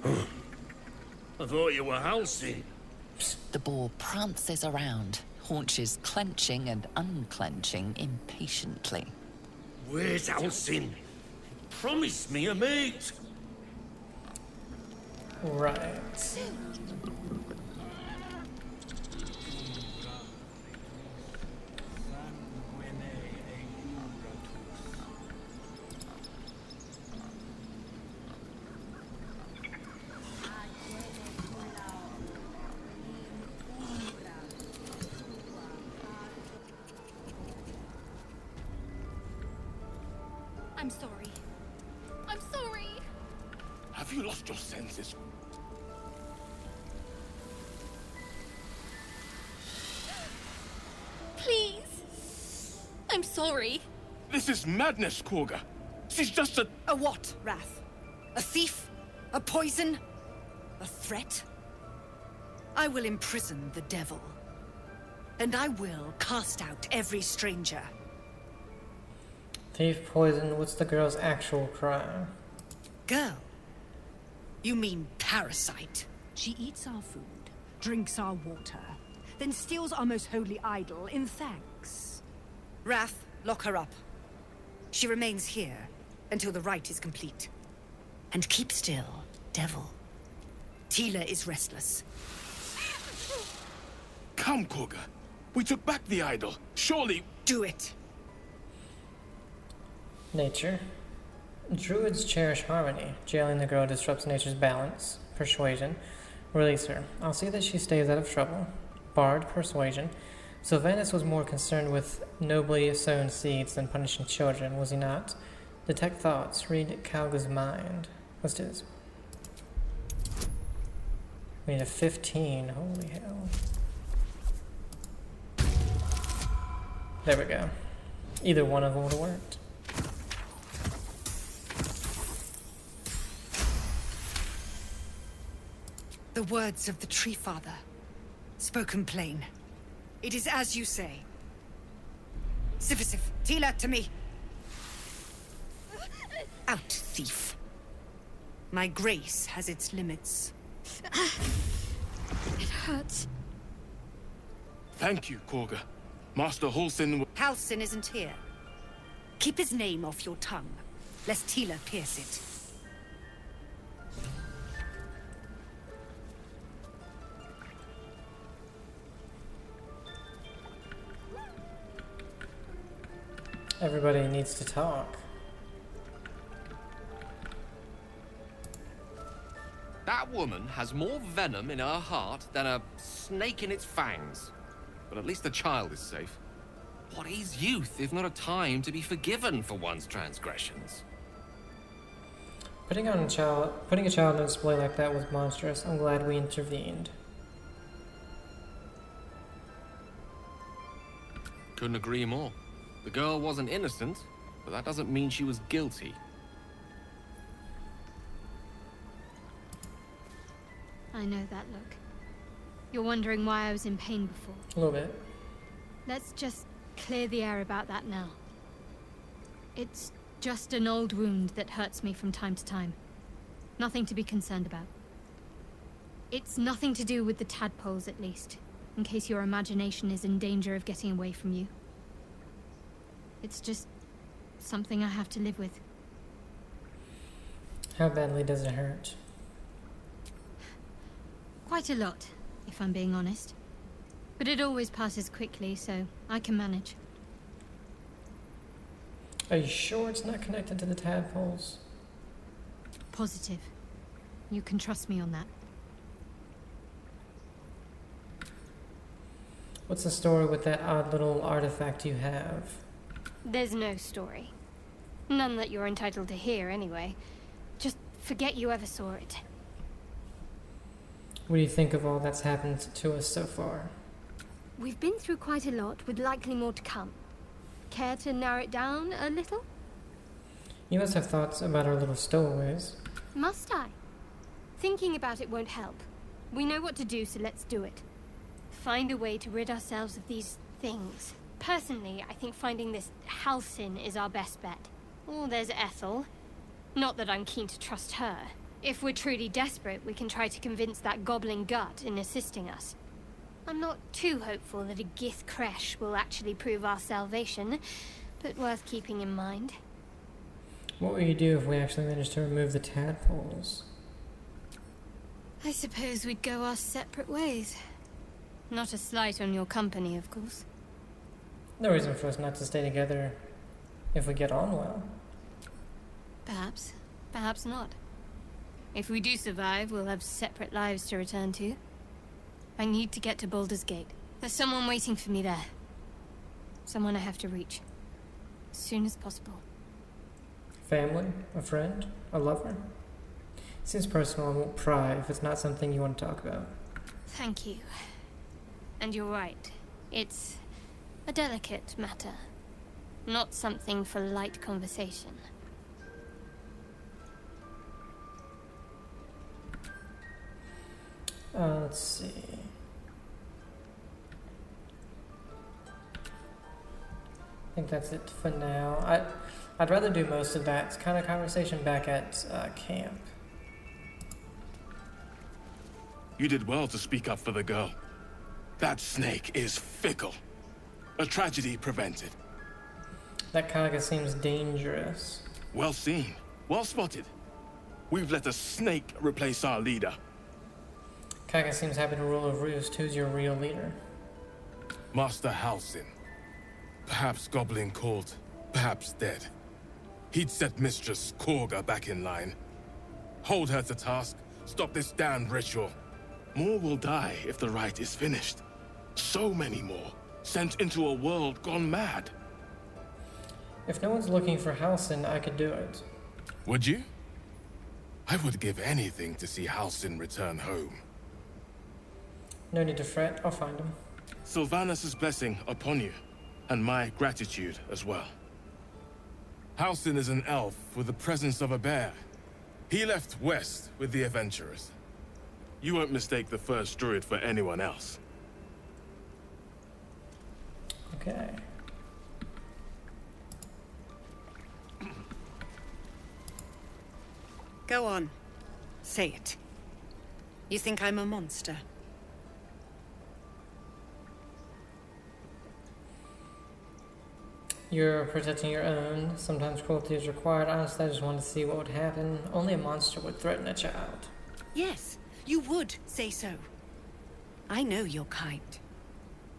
I thought you were Halsey. The boar prances around, haunches clenching and unclenching impatiently. Where's Halsey? Promise me a mate. Right. I'm sorry. I'm sorry. Have you lost your senses? Please. I'm sorry. This is madness, Korga. She's just a... A what, Wrath? A thief? A poison? A threat? I will imprison the devil. And I will cast out every stranger. Thief, poison, what's the girl's actual crime? Girl? You mean parasite? She eats our food, drinks our water, then steals our most holy idol in thanks. Wrath, lock her up. She remains here until the rite is complete. And keep still, devil. Tila is restless. Come, Korga. We took back the idol. Surely... Do it. Nature. Druids cherish harmony. Jailing the girl disrupts nature's balance. Persuasion. Release her. I'll see that she stays out of trouble. Bard. Persuasion. Sylvanus was more concerned with nobly sown seeds than punishing children, was he not? Detect thoughts. Read Kalga's mind. Let's do this. We need a 15. Holy hell. There we go. Either one of them would have worked. The words of the Tree Father, spoken plain. It is as you say. Sifisif, Tila, to me. Out, thief. My grace has its limits. It hurts. Thank you, Korga. Master Halsin... Halsin isn't here. Keep his name off your tongue, lest Tila pierce it. Everybody needs to talk. That woman has more venom in her heart than a snake in its fangs. But at least the child is safe. What is youth if not a time to be forgiven for one's transgressions? Putting a child on display like that was monstrous. I'm glad we intervened. Couldn't agree more. The girl wasn't innocent, but that doesn't mean she was guilty. I know that look. You're wondering why I was in pain before. A little bit. Let's just clear the air about that now. It's just an old wound that hurts me from time to time. Nothing to be concerned about. It's nothing to do with the tadpoles, at least, in case your imagination is in danger of getting away from you. It's just something I have to live with. How badly does it hurt? Quite a lot, if I'm being honest. But it always passes quickly, so I can manage. Are you sure it's not connected to the tadpoles? Positive. You can trust me on that. What's the story with that odd little artifact you have? There's no story. None that you're entitled to hear, anyway. Just forget you ever saw it. What do you think of all that's happened to us so far? We've been through quite a lot, with likely more to come. Care to narrow it down a little? You must have thoughts about our little stowaways. Must I? Thinking about it won't help. We know what to do, so let's do it. Find a way to rid ourselves of these things. Personally, I think finding this Halcyon is our best bet. Oh, there's Ethel. Not that I'm keen to trust her. If we're truly desperate, we can try to convince that goblin gut in assisting us. I'm not too hopeful that a Gith Kresh will actually prove our salvation, but worth keeping in mind. What will you do if we actually manage to remove the tadpoles? I suppose we'd go our separate ways. Not a slight on your company, of course. No reason for us not to stay together if we get on well. Perhaps. Perhaps not. If we do survive, we'll have separate lives to return to. I need to get to Baldur's Gate. There's someone waiting for me there. Someone I have to reach. As soon as possible. Family? A friend? A lover? Seems personal. I won't pry if it's not something you want to talk about. Thank you. And you're right. It's a delicate matter. Not something for light conversation. Let's see. I think that's it for now. I'd rather do most of that kind of conversation back at camp. You did well to speak up for the girl. That snake is fickle. A tragedy prevented. That Kaga seems dangerous. Well seen. Well spotted. We've let a snake replace our leader. Kaga seems happy to rule a roost. Who's your real leader? Master Halcyon. Perhaps goblin called, perhaps dead. He'd set Mistress Korga back in line. Hold her to task, stop this damned ritual. More will die if the rite is finished. So many more, sent into a world gone mad. If no one's looking for Halcyon, I could do it. Would you? I would give anything to see Halcyon return home. No need to fret, I'll find him. Sylvanus' blessing upon you, and my gratitude as well. Halcyon is an elf with the presence of a bear. He left west with the adventurers. You won't mistake the first druid for anyone else. Okay. Go on. Say it. You think I'm a monster? You're protecting your own. Sometimes cruelty is required. Honestly, I just wanted to see what would happen. Only a monster would threaten a child. Yes, you would say so. I know your kind.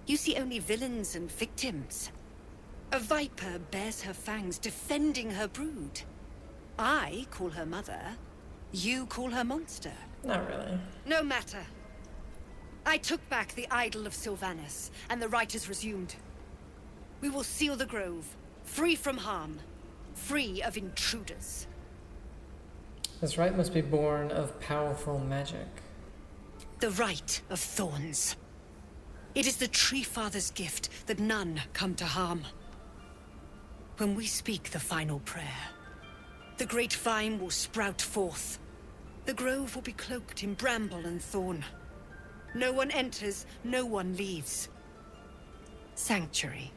You see only villains and victims. A viper bears her fangs defending her brood. I call her mother. You call her monster. Not really. No matter. I took back the idol of Sylvanus, and the rite is resumed. We will seal the grove, free from harm, free of intruders. This rite must be born of powerful magic. The rite of thorns. It is the Tree Father's gift that none come to harm. When we speak the final prayer, the great vine will sprout forth. The grove will be cloaked in bramble and thorn. No one enters, no one leaves. Sanctuary.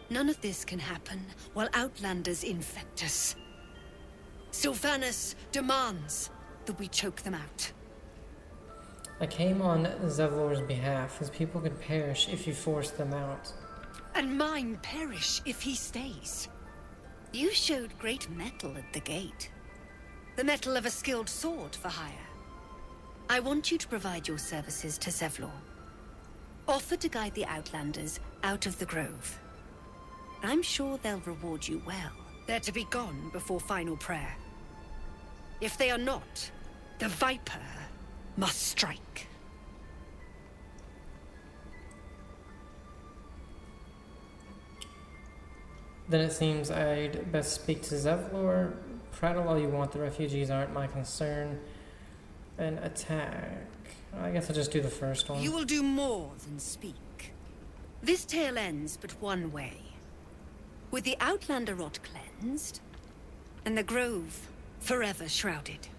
None of this can happen while Outlanders infect us. Sylvanas demands that we choke them out. I came on Zevlor's behalf. His people could perish if you forced them out. And mine perish if he stays. You showed great mettle at the gate. The mettle of a skilled sword for hire. I want you to provide your services to Zevlor. Offer to guide the Outlanders out of the grove. I'm sure they'll reward you well. They're to be gone before final prayer. If they are not, the Viper must strike. Then it seems I'd best speak to Zevlor. Prattle all you want, the refugees aren't my concern. An attack. I guess I'll just do the first one. You will do more than speak. This tale ends but one way. With the Outlander rot cleansed, and the grove forever shrouded.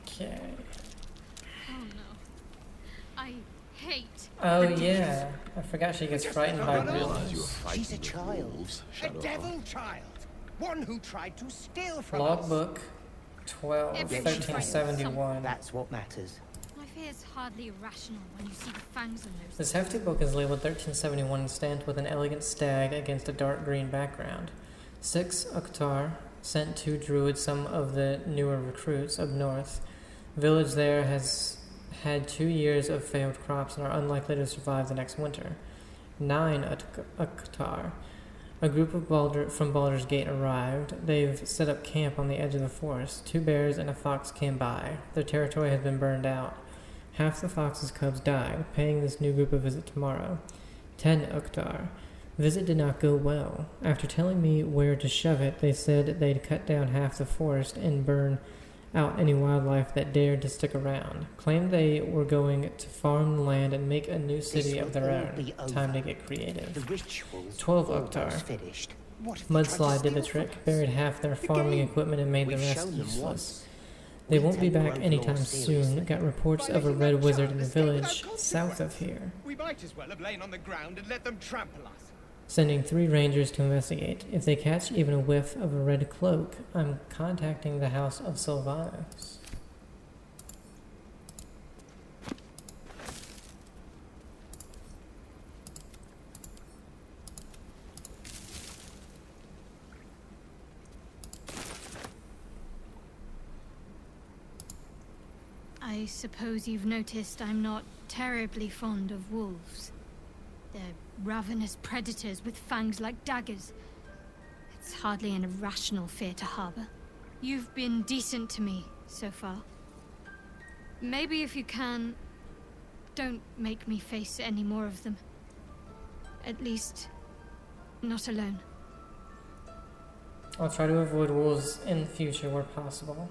Okay. Oh no. I hate. Oh yeah, I forgot she gets frightened by wolves. She's a child. A devil child. One who tried to steal from us. Logbook 1371. That's what matters. My fear is hardly irrational when you see the fangs on those. This hefty book is labeled 1371 and stamped with an elegant stag against a dark green background. 6 Uktar sent 2 Druids, some of the newer recruits up north. Village there has had 2 years of failed crops and are unlikely to survive the next winter. 9 Uktar. A group of from Baldur's Gate arrived. They've set up camp on the edge of the forest. 2 bears and a fox came by. Their territory has been burned out. Half the fox's cubs died, paying this new group a visit tomorrow. 10 Uktar. Visit did not go well. After telling me where to shove it, they said they'd cut down half the forest and burn out any wildlife that dared to stick around. Claimed they were going to farm the land and make a new city of their own. Time to get creative. 12 Uktar. Mudslide did the trick, buried half their farming equipment and made the rest useless. They won't be back anytime soon. Got reports of a red wizard in the village south of here. We might as well have lain on the ground and let them trample us. Sending 3 rangers to investigate. If they catch even a whiff of a red cloak, I'm contacting the House of Sylvanas. I suppose you've noticed I'm not terribly fond of wolves. They're ravenous predators with fangs like daggers. It's hardly an irrational fear to harbor. You've been decent to me so far. Maybe if you can, don't make me face any more of them. At least, not alone. I'll try to avoid wolves in the future where possible.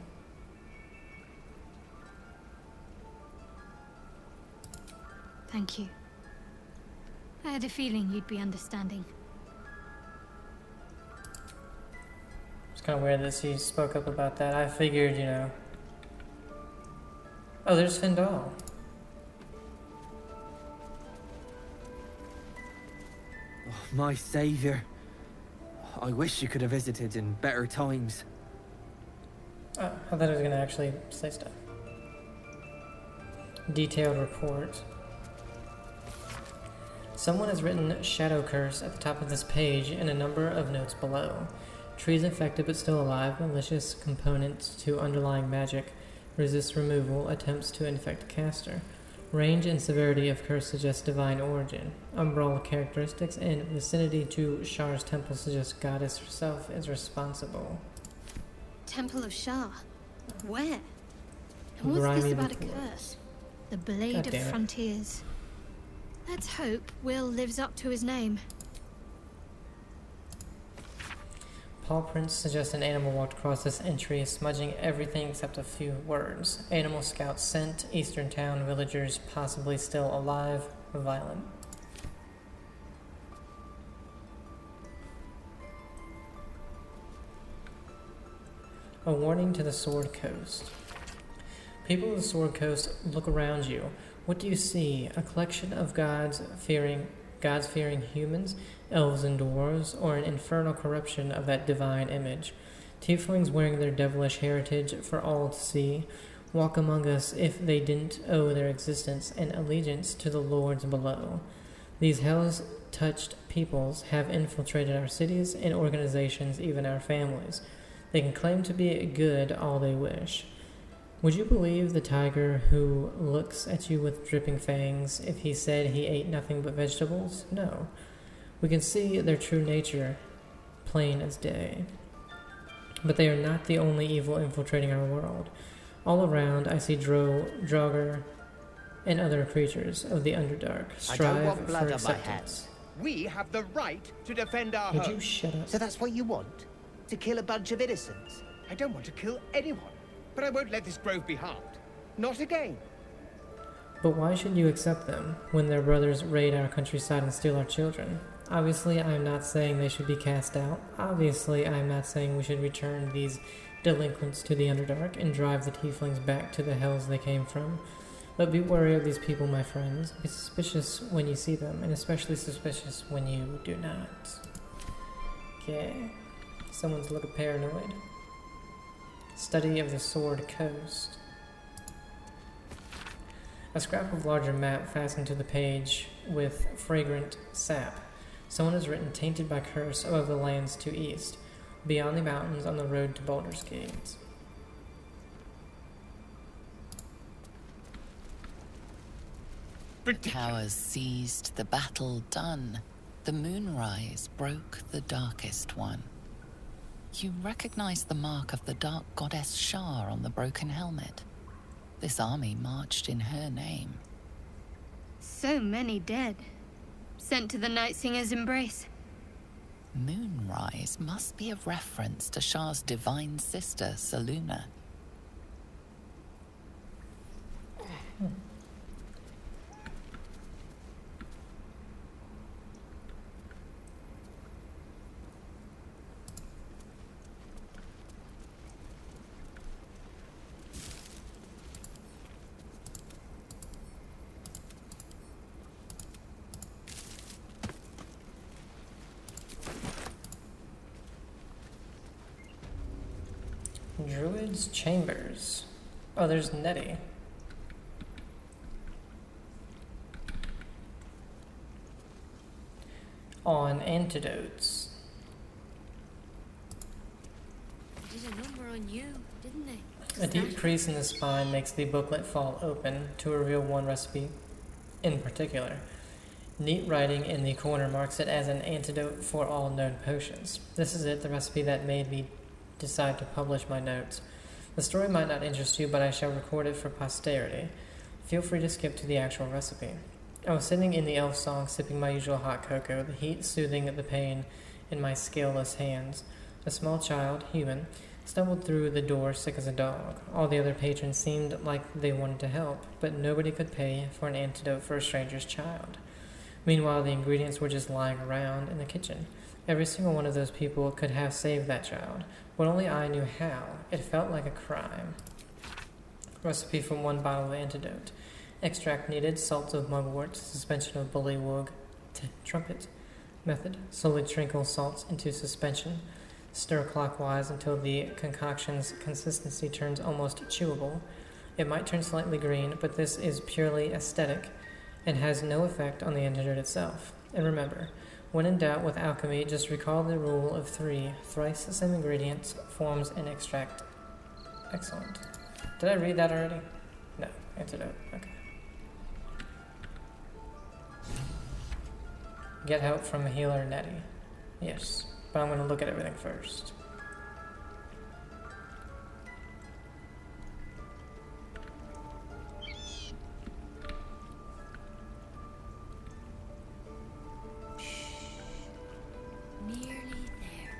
Thank you. I had a feeling you'd be understanding. It's kind of weird that she spoke up about that. I figured, you know. Oh, there's Findal. Oh, my savior. I wish you could have visited in better times. Oh, I thought I was going to actually say stuff. Detailed report. Someone has written Shadow Curse at the top of this page and a number of notes below. Trees infected but still alive, malicious components to underlying magic, resist removal, attempts to infect caster. Range and severity of curse suggest divine origin. Umbral characteristics and vicinity to Shar's temple suggest goddess herself is responsible. Temple of Shar? Where? And what's this about a curse? The Blade of Frontiers. Let's hope Will lives up to his name. Paw prints suggest an animal walked across this entry, smudging everything except a few words. Animal scout scent, eastern town, villagers possibly still alive, violent. A warning to the Sword Coast. People of the Sword Coast, look around you. What do you see? A collection of gods fearing gods-fearing humans, elves and dwarves, or an infernal corruption of that divine image. Tieflings wearing their devilish heritage for all to see walk among us if they didn't owe their existence and allegiance to the lords below. These hell's-touched peoples have infiltrated our cities and organizations, even our families. They can claim to be good all they wish. Would you believe the tiger who looks at you with dripping fangs if he said he ate nothing but vegetables? No. We can see their true nature, plain as day. But they are not the only evil infiltrating our world. All around, I see Draugr and other creatures of the Underdark strive I don't want blood for on my acceptance. hands. We have the right to defend our Would home. you shut up? So that's what you want? To kill a bunch of innocents? I don't want to kill anyone, but I won't let this grove be harmed. Not again. But why should you accept them when their brothers raid our countryside and steal our children? Obviously, I am not saying they should be cast out. Obviously, I am not saying we should return these delinquents to the Underdark and drive the tieflings back to the hells they came from. But be wary of these people, my friends. Be suspicious when you see them, and especially suspicious when you do not. Okay. Someone's a little paranoid. Study of the Sword Coast. A scrap of larger map fastened to the page with fragrant sap. Someone has written tainted by curse above the lands to east, beyond the mountains on the road to Baldur's Gate. Towers seized, the battle done. The moonrise broke the darkest one. You recognize the mark of the dark goddess Shar on the broken helmet. This army marched in her name. So many dead. Sent to the Night Singer's embrace. Moonrise must be a reference to Shar's divine sister, Selûne. Druids' chambers. Oh, there's Nettie. On antidotes. They did a number on you, didn't they? A deep crease in the spine makes the booklet fall open to reveal one recipe in particular. Neat writing in the corner marks it as an antidote for all known potions. This is it, the recipe that made me decide to publish my notes. The story might not interest you, but I shall record it for posterity. Feel free to skip to the actual recipe. I was sitting in the elf song, sipping my usual hot cocoa, the heat soothing the pain in my scaleless hands. A small child, human, stumbled through the door sick as a dog. All the other patrons seemed like they wanted to help, but nobody could pay for an antidote for a stranger's child. Meanwhile, the ingredients were just lying around in the kitchen. Every single one of those people could have saved that child, but only I knew how. It felt like a crime. Recipe for 1 bottle of antidote. Extract needed, salts of mugwort, suspension of bullywug, trumpet. Method, slowly trinkle salts into suspension. Stir clockwise until the concoction's consistency turns almost chewable. It might turn slightly green, but this is purely aesthetic and has no effect on the antidote itself. And remember, when in doubt with alchemy, just recall the rule of 3. Thrice the same ingredients forms an extract. Excellent. Did I read that already? No. Antidote. Okay. Get help from healer Nettie. Yes, but I'm going to look at everything first. Nearly there.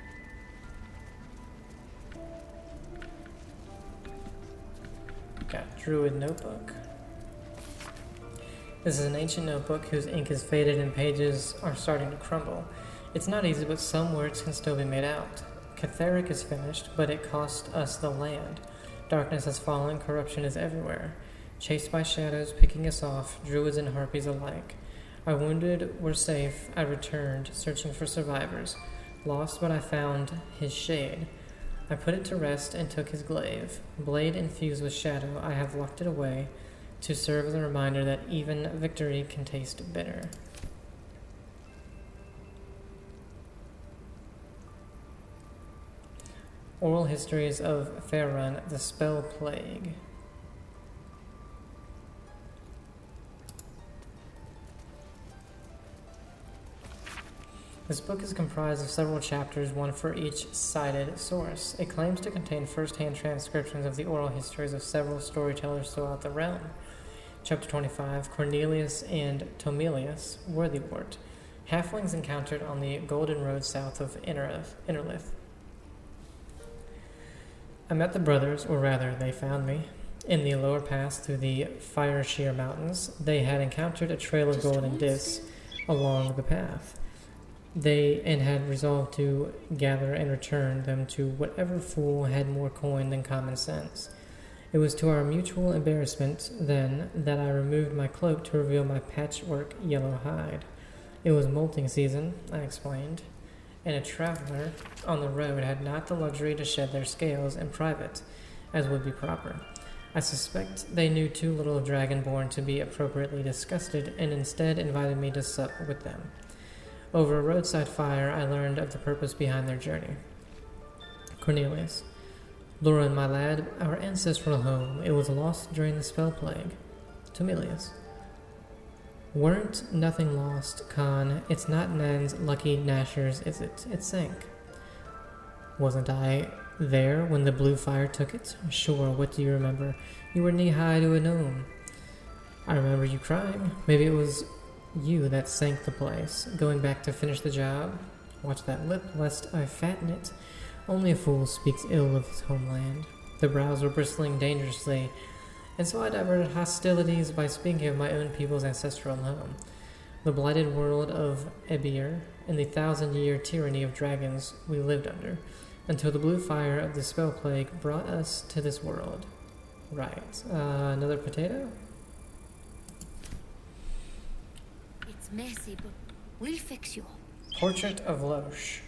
Got Druid notebook. This is an ancient notebook whose ink is faded and pages are starting to crumble. It's not easy, but some words can still be made out. Catheric is finished, but it cost us the land. Darkness has fallen, corruption is everywhere. Chased by shadows, picking us off, druids and harpies alike. Our wounded were safe. I returned, searching for survivors. Lost, but I found his shade. I put it to rest and took his glaive. Blade infused with shadow, I have locked it away to serve as a reminder that even victory can taste bitter. Oral Histories of Faerun, the Spell Plague. This book is comprised of several chapters, one for each cited source. It claims to contain first-hand transcriptions of the oral histories of several storytellers throughout the realm. Chapter 25, Cornelius and Tomelius, Worthywort, halflings encountered on the Golden Road south of Innerlith. I met the brothers, or rather, they found me, in the lower pass through the Fire Sheer Mountains. They had encountered a trail of golden discs along the path. They had resolved to gather and return them to whatever fool had more coin than common sense. It was to our mutual embarrassment, then, that I removed my cloak to reveal my patchwork yellow hide. It was molting season, I explained, and a traveler on the road had not the luxury to shed their scales in private, as would be proper. I suspect they knew too little of Dragonborn to be appropriately disgusted, and instead invited me to sup with them. Over a roadside fire, I learned of the purpose behind their journey. Cornelius. Lauren, my lad, our ancestral home, it was lost during the spell plague. Tomelius. Weren't nothing lost, Khan. It's not Nan's lucky Nashers, is it? It sank. Wasn't I there when the blue fire took it? Sure, what do you remember? You were knee-high to a gnome. I remember you crying. Maybe it was you that sank the place. Going back to finish the job? Watch that lip, lest I fatten it. Only a fool speaks ill of his homeland. The brows were bristling dangerously, and so I diverted hostilities by speaking of my own people's ancestral home, the blighted world of Ebir, and the 1,000-year tyranny of dragons we lived under, until the blue fire of the spell plague brought us to this world. Right. Another potato? It's messy, but we'll fix you. Portrait of Loesch.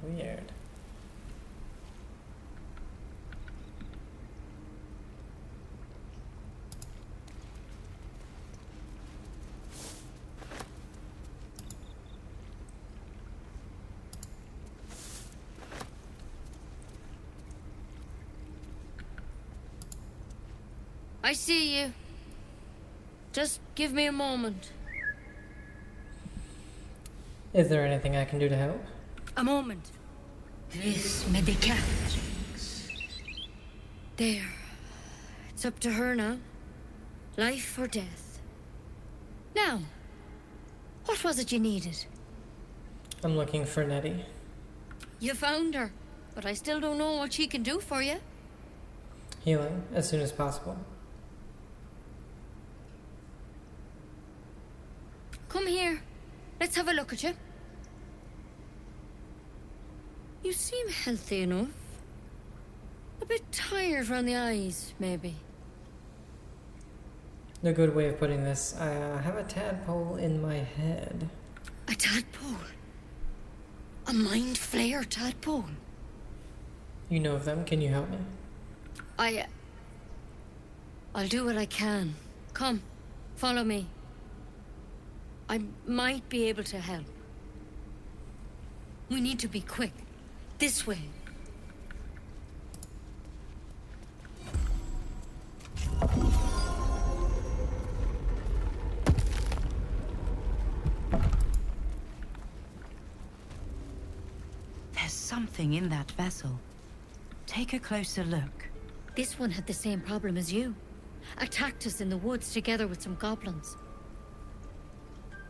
Weird. I see you. Just give me a moment. Is there anything I can do to help? A moment. This medicat. There. It's up to her now. Life or death. Now, what was it you needed? I'm looking for Nettie. You found her, but I still don't know what she can do for you. Healing, as soon as possible. Come here. Let's have a look at you. You seem healthy enough. A bit tired around the eyes, maybe. No good way of putting this. I have a tadpole in my head. A tadpole? A mind flayer tadpole? You know of them. Can you help me? I'll do what I can. Come, follow me. I might be able to help. We need to be quick. This way. There's something in that vessel. Take a closer look. This one had the same problem as you. Attacked us in the woods together with some goblins.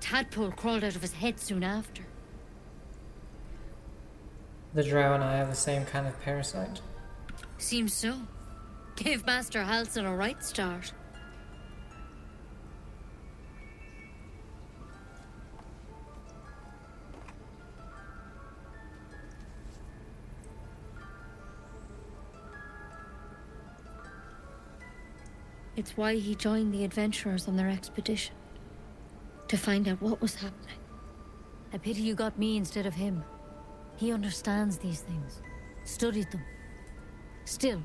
Tadpole crawled out of his head soon after. The drow and I have the same kind of parasite. Seems so. Gave Master Halsin a right start. It's why he joined the adventurers on their expedition. To find out what was happening. I pity you got me instead of him. He understands these things. Studied them. Still,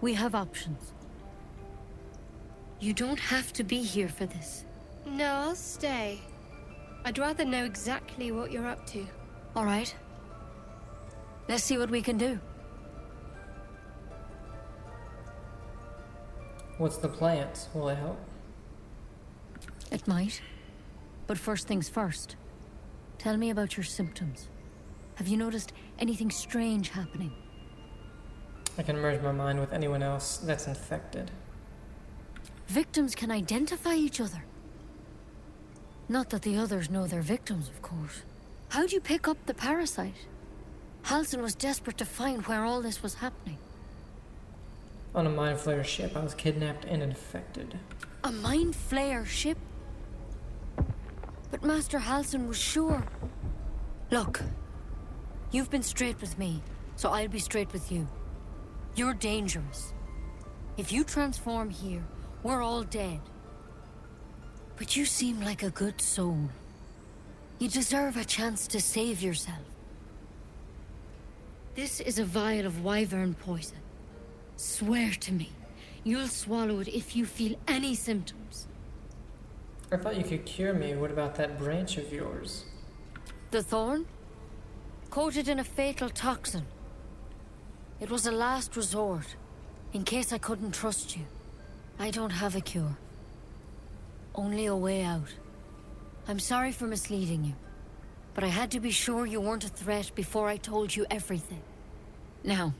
we have options. You don't have to be here for this. No, I'll stay. I'd rather know exactly what you're up to. All right. Let's see what we can do. What's the plans? Will it help? It might. But first things first. Tell me about your symptoms. Have you noticed anything strange happening? I can merge my mind with anyone else that's infected. Victims can identify each other. Not that the others know they're victims, of course. How'd you pick up the parasite? Halsin was desperate to find where all this was happening. On a Mind Flayer ship, I was kidnapped and infected. A Mind Flayer ship? But Master Halsin was sure. Look, you've been straight with me, so I'll be straight with you. You're dangerous. If you transform here, we're all dead. But you seem like a good soul. You deserve a chance to save yourself. This is a vial of wyvern poison. Swear to me, you'll swallow it if you feel any symptoms. I thought you could cure me. What about that branch of yours? The thorn? Coated in a fatal toxin. It was a last resort, in case I couldn't trust you. I don't have a cure. Only a way out. I'm sorry for misleading you, but I had to be sure you weren't a threat before I told you everything. Now,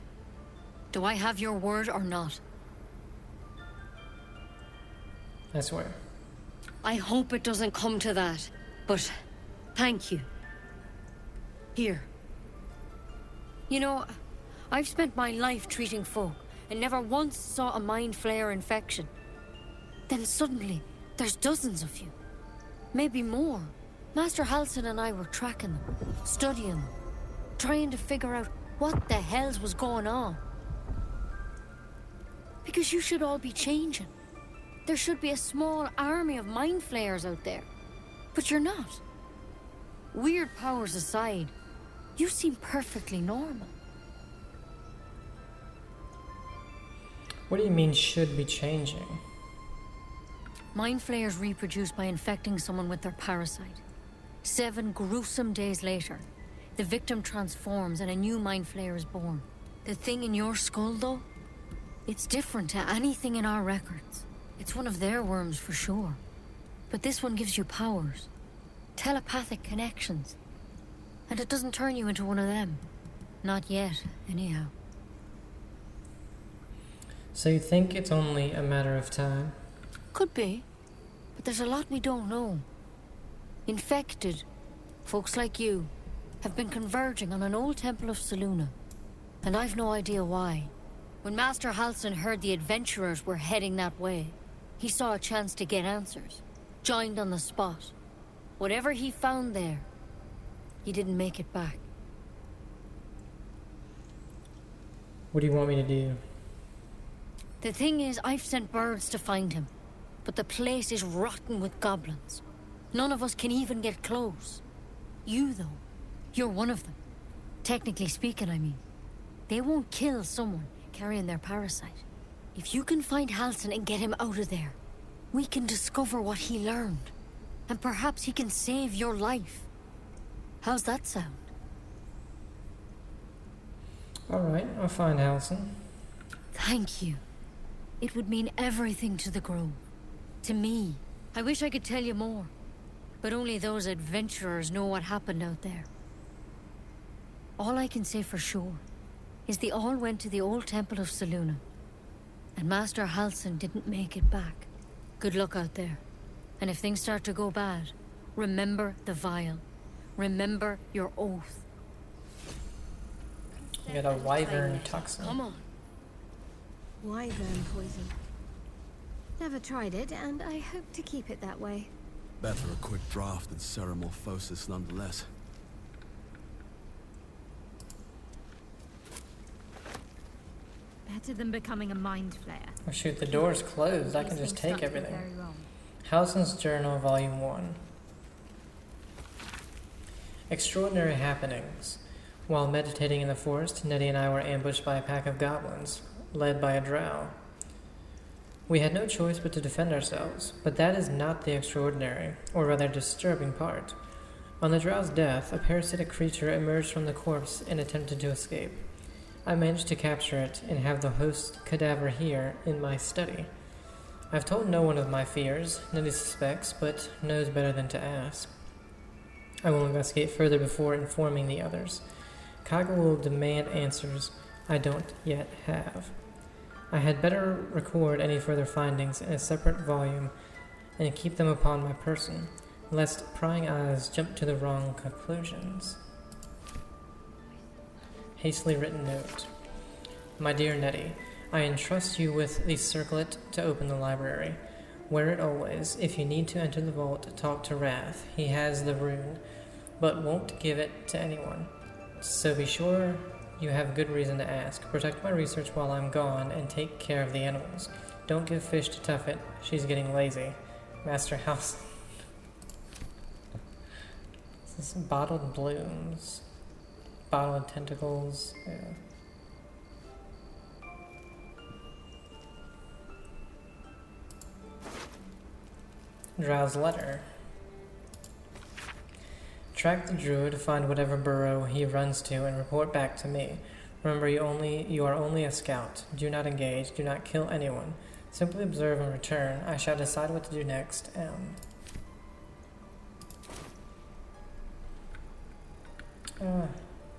do I have your word or not? I swear. I hope it doesn't come to that, but thank you. Here. You know, I've spent my life treating folk and never once saw a Mind Flayer infection. Then suddenly, there's dozens of you. Maybe more. Master Halsin and I were tracking them, studying them, trying to figure out what the hells was going on. Because you should all be changing. There should be a small army of Mind Flayers out there. But you're not. Weird powers aside, you seem perfectly normal. What do you mean, should be changing? Mind Flayers reproduce by infecting someone with their parasite. 7 gruesome days later, the victim transforms and a new Mind Flayer is born. The thing in your skull, though, it's different to anything in our records. It's one of their worms for sure. But this one gives you powers. Telepathic connections. And it doesn't turn you into one of them. Not yet, anyhow. So you think it's only a matter of time? Could be. But there's a lot we don't know. Infected, folks like you, have been converging on an old temple of Selûne. And I've no idea why. When Master Halsin heard the adventurers were heading that way, he saw a chance to get answers. Joined on the spot. Whatever he found there, he didn't make it back. What do you want me to do? The thing is, I've sent birds to find him. But the place is rotten with goblins. None of us can even get close. You, though, you're one of them. Technically speaking, I mean. They won't kill someone carrying their parasite. If you can find Halsin and get him out of there, we can discover what he learned. And perhaps he can save your life. How's that sound? Alright, I'll find Halsin. Thank you. It would mean everything to the Grove. To me. I wish I could tell you more. But only those adventurers know what happened out there. All I can say for sure is they all went to the old temple of Selûne. And Master Halsin didn't make it back. Good luck out there. And if things start to go bad, remember the vial. Remember your oath. You got a wyvern toxin. Come on. Wyvern poison. Never tried it, and I hope to keep it that way. Better a quick draft than ceremorphosis nonetheless. Bad better than becoming a mind flayer. Oh shoot, the door's closed. I can just take everything. Halsin's Journal, Volume 1. Extraordinary happenings. While meditating in the forest, Nettie and I were ambushed by a pack of goblins, led by a drow. We had no choice but to defend ourselves, but that is not the extraordinary, or rather disturbing part. On the drow's death, a parasitic creature emerged from the corpse and attempted to escape. I managed to capture it and have the host cadaver here in my study. I've told no one of my fears. Nettie suspects, but knows better than to ask. I will investigate further before informing the others. Kaga will demand answers I don't yet have. I had better record any further findings in a separate volume and keep them upon my person, lest prying eyes jump to the wrong conclusions. Hastily written note. My dear Nettie, I entrust you with the circlet to open the library. Wear it always. If you need to enter the vault, talk to Wrath. He has the rune, but won't give it to anyone. So be sure you have good reason to ask. Protect my research while I'm gone, and take care of the animals. Don't give fish to Tuffet. She's getting lazy. Master House. This is bottled blooms. Bottled tentacles. Yeah. Drow's letter. Track the druid, find whatever burrow he runs to, and report back to me. Remember, you are only a scout. Do not engage. Do not kill anyone. Simply observe and return. I shall decide what to do next.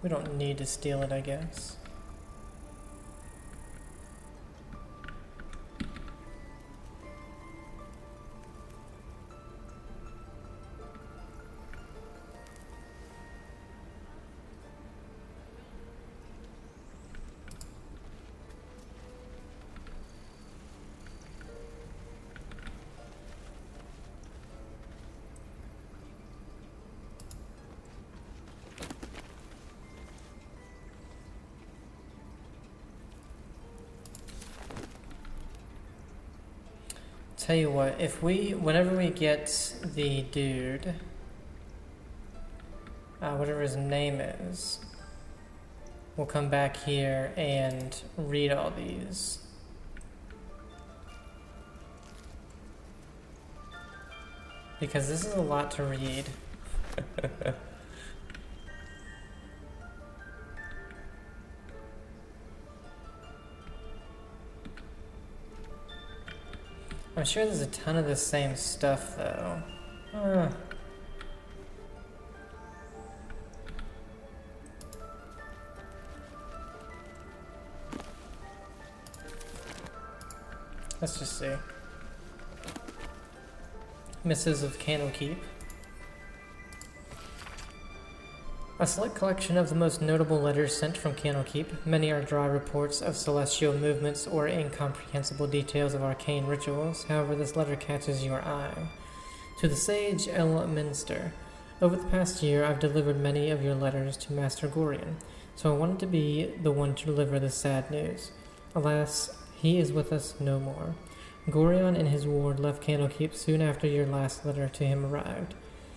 We don't need to steal it, I guess. Tell you what, whenever we get the dude, whatever his name is, we'll come back here and read all these. Because this is a lot to read. I'm sure there's a ton of the same stuff, though. Let's just see. Missives of Candlekeep. A select collection of the most notable letters sent from Candlekeep. Many are dry reports of celestial movements or incomprehensible details of arcane rituals. However, this letter catches your eye. To the sage Elminster. Over the past year, I've delivered many of your letters to Master Gorion, so I wanted to be the one to deliver this sad news. Alas, he is with us no more. Gorion and his ward left Candlekeep soon after your last letter to him arrived.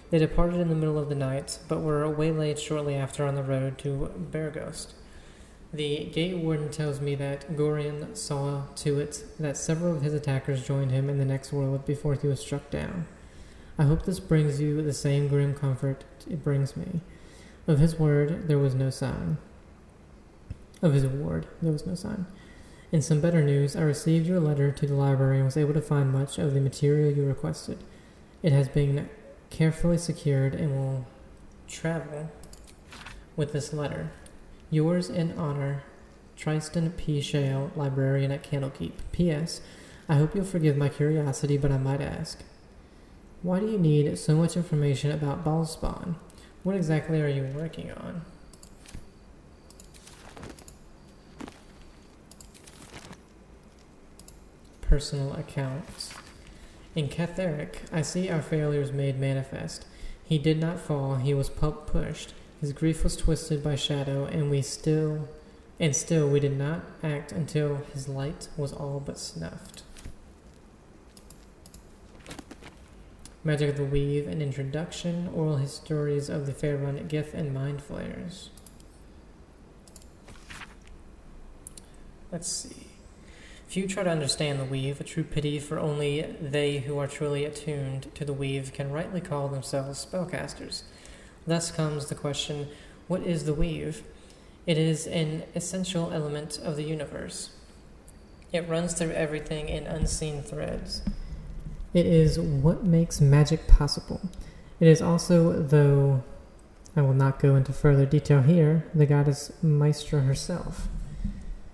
They departed in the middle of the night, but were waylaid shortly after on the road to Berghost. The gate warden tells me that Gorion saw to it that several of his attackers joined him in the next world before he was struck down. I hope this brings you the same grim comfort it brings me. Of his word, there was no sign. Of his ward, there was no sign. In some better news, I received your letter to the library and was able to find much of the material you requested. It has been carefully secured and will travel with this letter. Yours in honor, Tristan P. Shale, librarian at Candlekeep. P.S. I hope you'll forgive my curiosity, but I might ask. Why do you need so much information about Baldurs? What exactly are you working on? Personal accounts. In Catherick, I see our failures made manifest. He did not fall, he was pushed. His grief was twisted by shadow, and we still And still we did not act until his light was all but snuffed. Magic of the Weave, an introduction, oral histories of the Faerun, Gith, and Mind Flayers. Let's see. Few try to understand the Weave, a true pity for only they who are truly attuned to the Weave can rightly call themselves spellcasters. Thus comes the question, what is the Weave? It is an essential element of the universe. It runs through everything in unseen threads. It is what makes magic possible. It is also, though I will not go into further detail here, the goddess Maestra herself.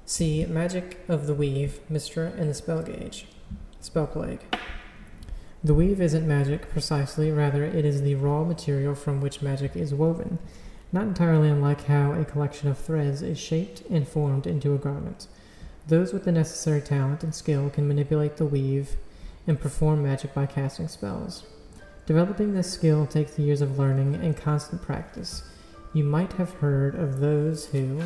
See Magic of the Weave, Mystra, and the Spell Gauge. Spell Plague. The weave isn't magic precisely, rather it is the raw material from which magic is woven, not entirely unlike how a collection of threads is shaped and formed into a garment. Those with the necessary talent and skill can manipulate the weave and perform magic by casting spells. Developing this skill takes years of learning and constant practice. You might have heard of those who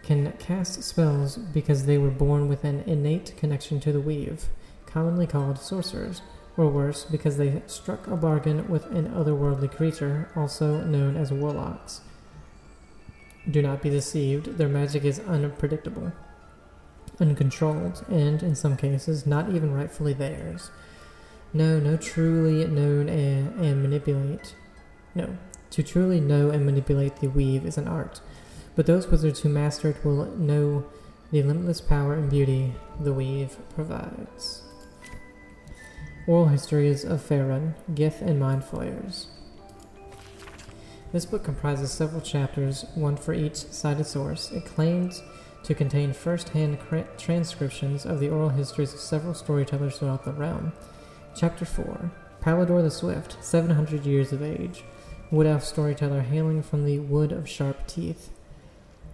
can cast spells because they were born with an innate connection to the weave, commonly called sorcerers, or worse, because they struck a bargain with an otherworldly creature, also known as warlocks. Do not be deceived, their magic is unpredictable, uncontrolled, and, in some cases, not even rightfully theirs. To truly know and manipulate the weave is an art, but those wizards who master it will know the limitless power and beauty the weave provides. Oral Histories of Faerun, Gith, and Mind Flayers. This book comprises several chapters, one for each cited source. It claims to contain first-hand transcriptions of the oral histories of several storytellers throughout the realm. Chapter 4, Palador the Swift, 700 years of age. Wood elf storyteller hailing from the Wood of Sharp Teeth.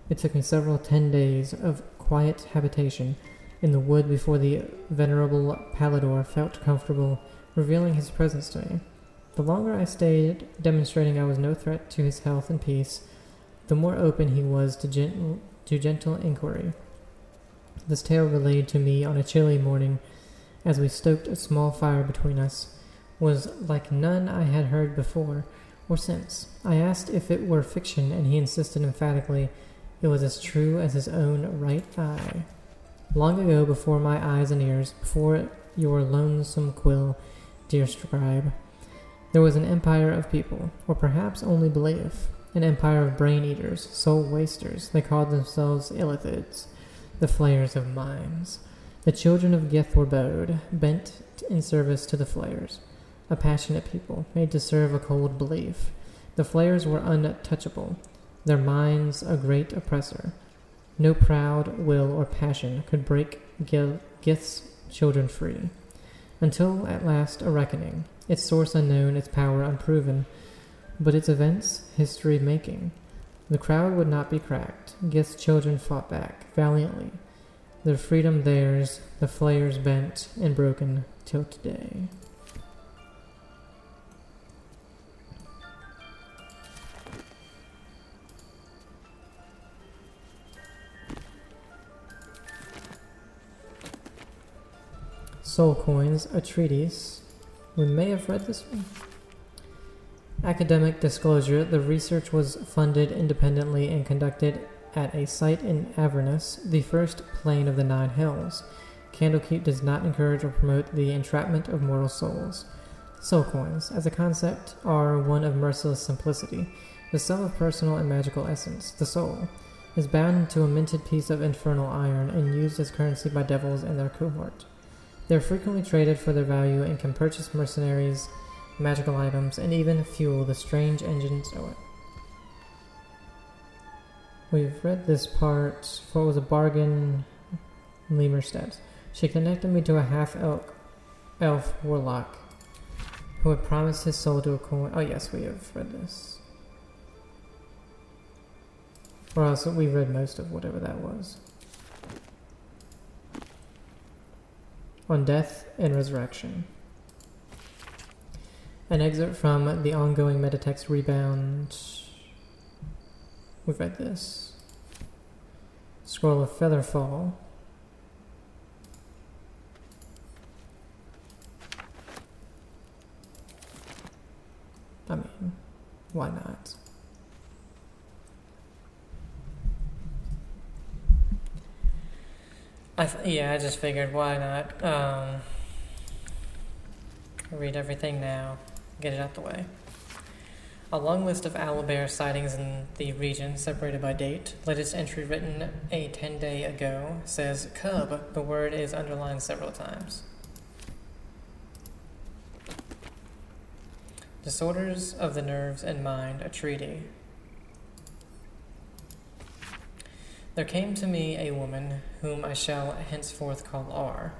It took me 10 days of quiet habitation in the wood before the venerable Palador felt comfortable revealing his presence to me. The longer I stayed, demonstrating I was no threat to his health and peace, the more open he was to gentle inquiry. This tale relayed to me on a chilly morning as we stoked a small fire between us was like none I had heard before or since. I asked if it were fiction, and he insisted emphatically it was as true as his own right eye. Long ago, before my eyes and ears, before your lonesome quill, dear scribe, there was an empire of people, or perhaps only belief, an empire of brain-eaters, soul-wasters. They called themselves Illithids, the flayers of minds. The children of Gith were bent in service to the flayers, a passionate people, made to serve a cold belief. The flayers were untouchable, their minds a great oppressor. No proud will or passion could break Gith's children free. Until at last a reckoning, its source unknown, its power unproven, but its events history making. The crowd would not be cracked. Gith's children fought back, valiantly. Their freedom theirs, the flayers bent and broken till today. Soul Coins, a treatise. We may have read this one. Academic disclosure. The research was funded independently and conducted at a site in Avernus, the first plane of the Nine Hells. Candlekeep does not encourage or promote the entrapment of mortal souls. Soul Coins, as a concept, are one of merciless simplicity. The sum of personal and magical essence, the soul, is bound into a minted piece of infernal iron and used as currency by devils and their cohort. They are frequently traded for their value and can purchase mercenaries, magical items, and even fuel the strange engines. We've read this part, for it was a bargain. Lemur steps. She connected me to a half-elf warlock who had promised his soul to a coin. Oh yes, we have read this. Or else we read most of whatever that was. On Death and Resurrection. An excerpt from the ongoing metatext Rebound. We've read this. Scroll of Featherfall. I mean, why not? Yeah, I just figured, why not? Read everything now. Get it out the way. A long list of owlbear sightings in the region, separated by date. Latest entry written a 10-day ago says cub. The word is underlined several times. Disorders of the nerves and mind, a treaty. There came to me a woman, whom I shall henceforth call R,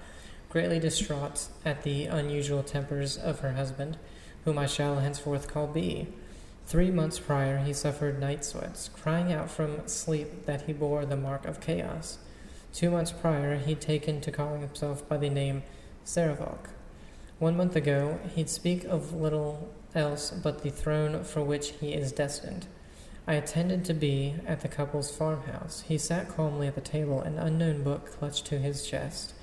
greatly distraught at the unusual tempers of her husband, whom I shall henceforth call B. 3 months prior he suffered night sweats, crying out from sleep that he bore the mark of chaos. 2 months prior he'd taken to calling himself by the name Saravok. 1 month ago he'd speak of little else but the throne for which he is destined. I attended to be at the couple's farmhouse. He sat calmly at the table, an unknown book clutched to his chest.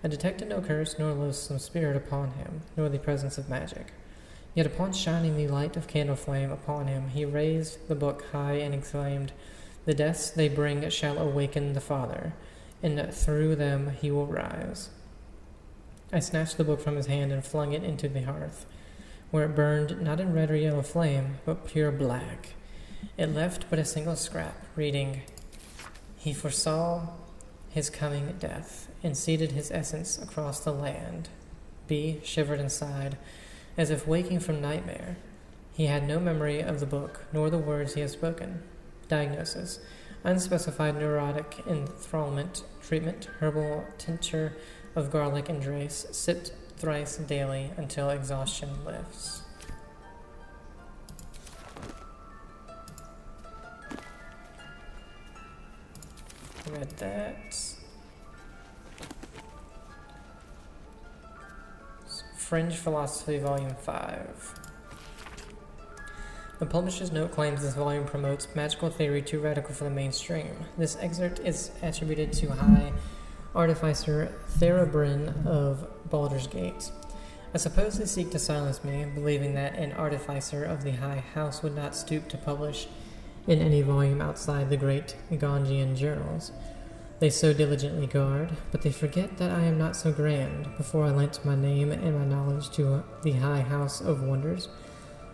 I detected no curse nor loathsome spirit upon him, nor the presence of magic. Yet upon shining the light of candle flame upon him, he raised the book high and exclaimed, "The deaths they bring shall awaken the Father, and through them he will rise." I snatched the book from his hand and flung it into the hearth, where it burned not in red or yellow flame, but pure black. It left but a single scrap, reading, "He foresaw his coming death, and seeded his essence across the land." B shivered and sighed, as if waking from nightmare. He had no memory of the book, nor the words he had spoken. Diagnosis: unspecified neurotic enthrallment. Treatment: herbal tincture of garlic and drace, sipped thrice daily until exhaustion lifts. Read that. Fringe Philosophy, Volume 5. The publisher's note claims this volume promotes magical theory too radical for the mainstream. This excerpt is attributed to High Artificer Therebryn of Baldur's Gate. I suppose they seek to silence me, believing that an artificer of the High House would not stoop to publish in any volume outside the great Gondian journals. They so diligently guard, but they forget that I am not so grand. Before I lent my name and my knowledge to the High House of Wonders,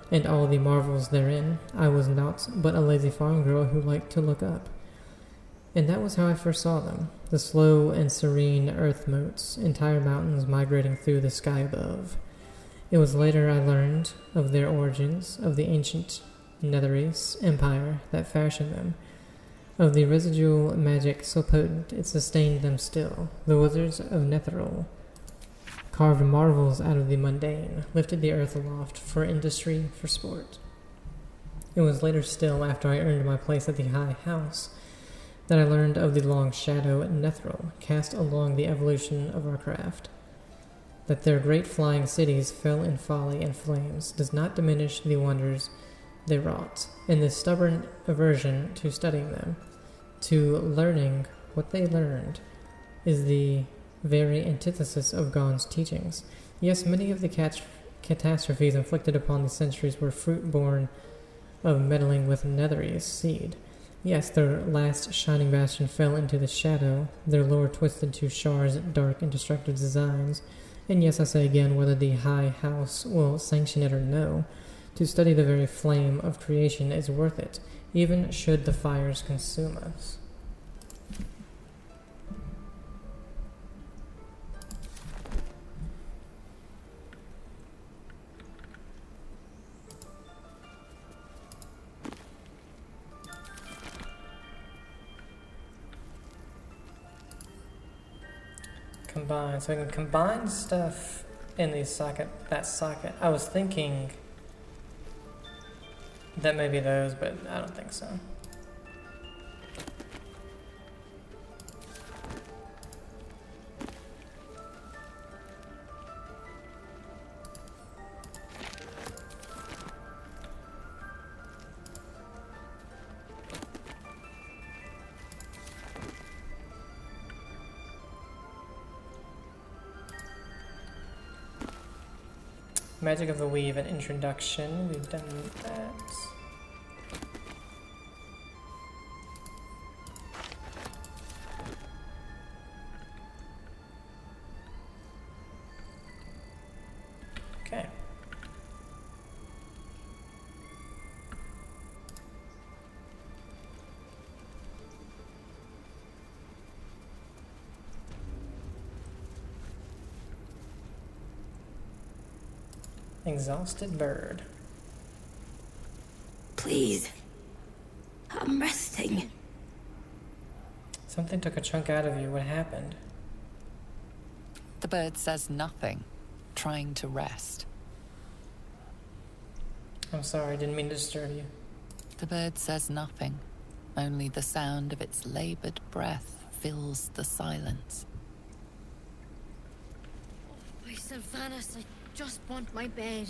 and all the marvels therein, I was naught but a lazy farm girl who liked to look up. And that was how I first saw them, the slow and serene earth motes, entire mountains migrating through the sky above. It was later I learned of their origins, of the ancient Netherese empire that fashioned them, of the residual magic so potent it sustained them still. The wizards of Netheril carved marvels out of the mundane, lifted the earth aloft for industry, for sport. It was later still, after I earned my place at the High House, that I learned of the long shadow Netheril cast along the evolution of our craft. That their great flying cities fell in folly and flames does not diminish the wonders they wrought, and the stubborn aversion to studying them, to learning what they learned, is the very antithesis of Gon's teachings. Yes, many of the catastrophes inflicted upon the centuries were fruit born of meddling with Netherese seed. Yes, their last shining bastion fell into the shadow, their lore twisted to Shar's dark and destructive designs, and yes, I say again, whether the High House will sanction it or no, to study the very flame of creation is worth it, even should the fires consume us. Combine, so I can combine stuff in the socket, that socket. I was thinking that may be those, but I don't think so. Magic of the Weave and Introduction. We've done that. Okay. Exhausted bird. Please. I'm resting. Something took a chunk out of you. What happened? The bird says nothing, trying to rest. I'm sorry, didn't mean to disturb you. The bird says nothing. Only the sound of its labored breath fills the silence. By Sylvanas, I just want my bed.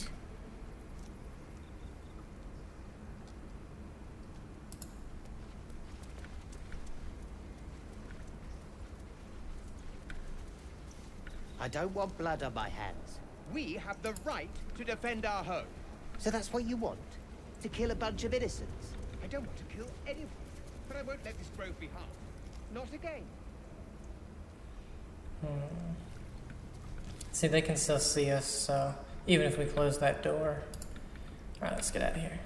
I don't want blood on my hands. We have the right to defend our home. So that's what you want? To kill a bunch of innocents? I don't want to kill anyone, but I won't let this grove be harmed. Not again. See, they can still see us, so even if we close that door. Alright, let's get out of here.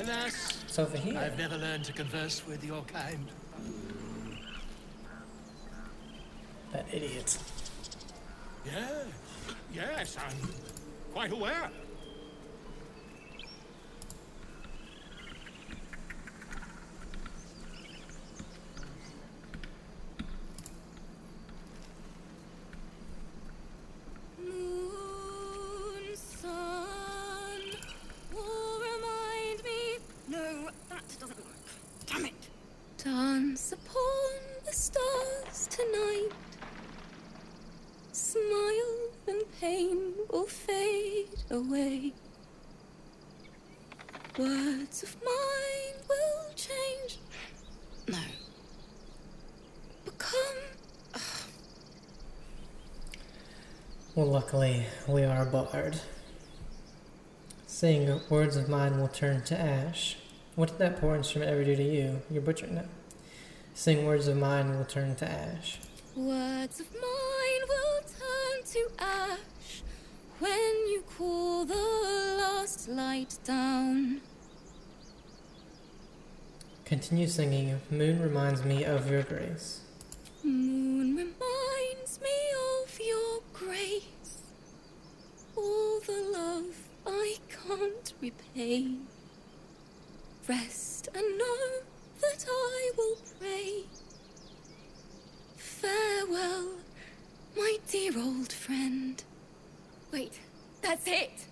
Alas, it's over here. I've never learned to converse with your kind. That idiot. Yes, I'm quite aware. Moon, sun, will remind me. No, that doesn't work. Damn it. Dance upon the stars tonight. Smile and pain will fade away. Words of mine will change. No. Become. Well, luckily, we are a bard. Saying words of mine will turn to ash. What did that poor instrument ever do to you? You're butchering it. Sing words of mine will turn to ash. Words of mine will turn to ash when you cool the last light down. Continue singing. Moon reminds me of your grace. Moon reminds me of your grace. All the love I can't repay. Rest and know that I will pray. Farewell, my dear old friend. Wait, that's it!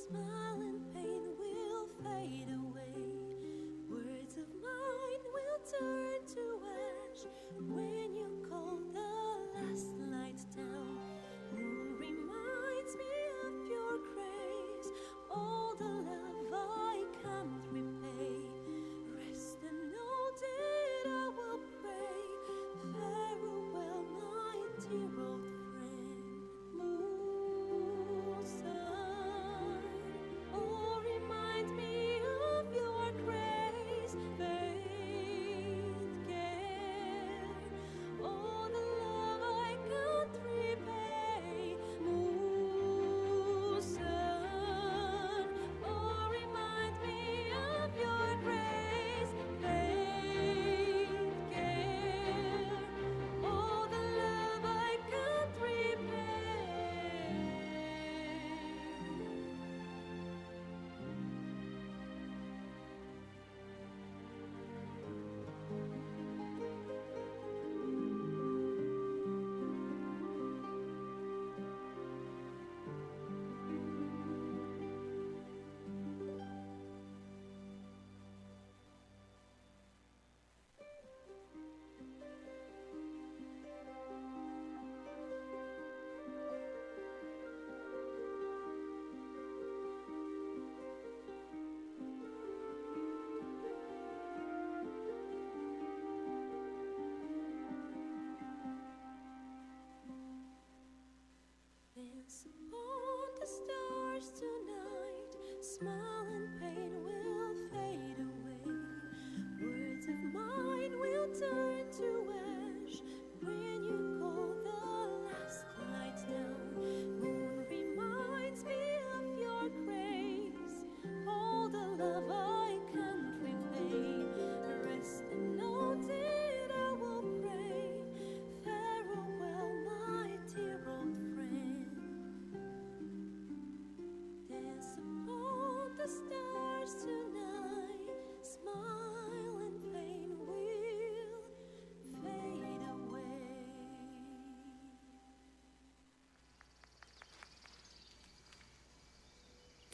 Smile and pain will fade away. Words of mine will turn to ash when you call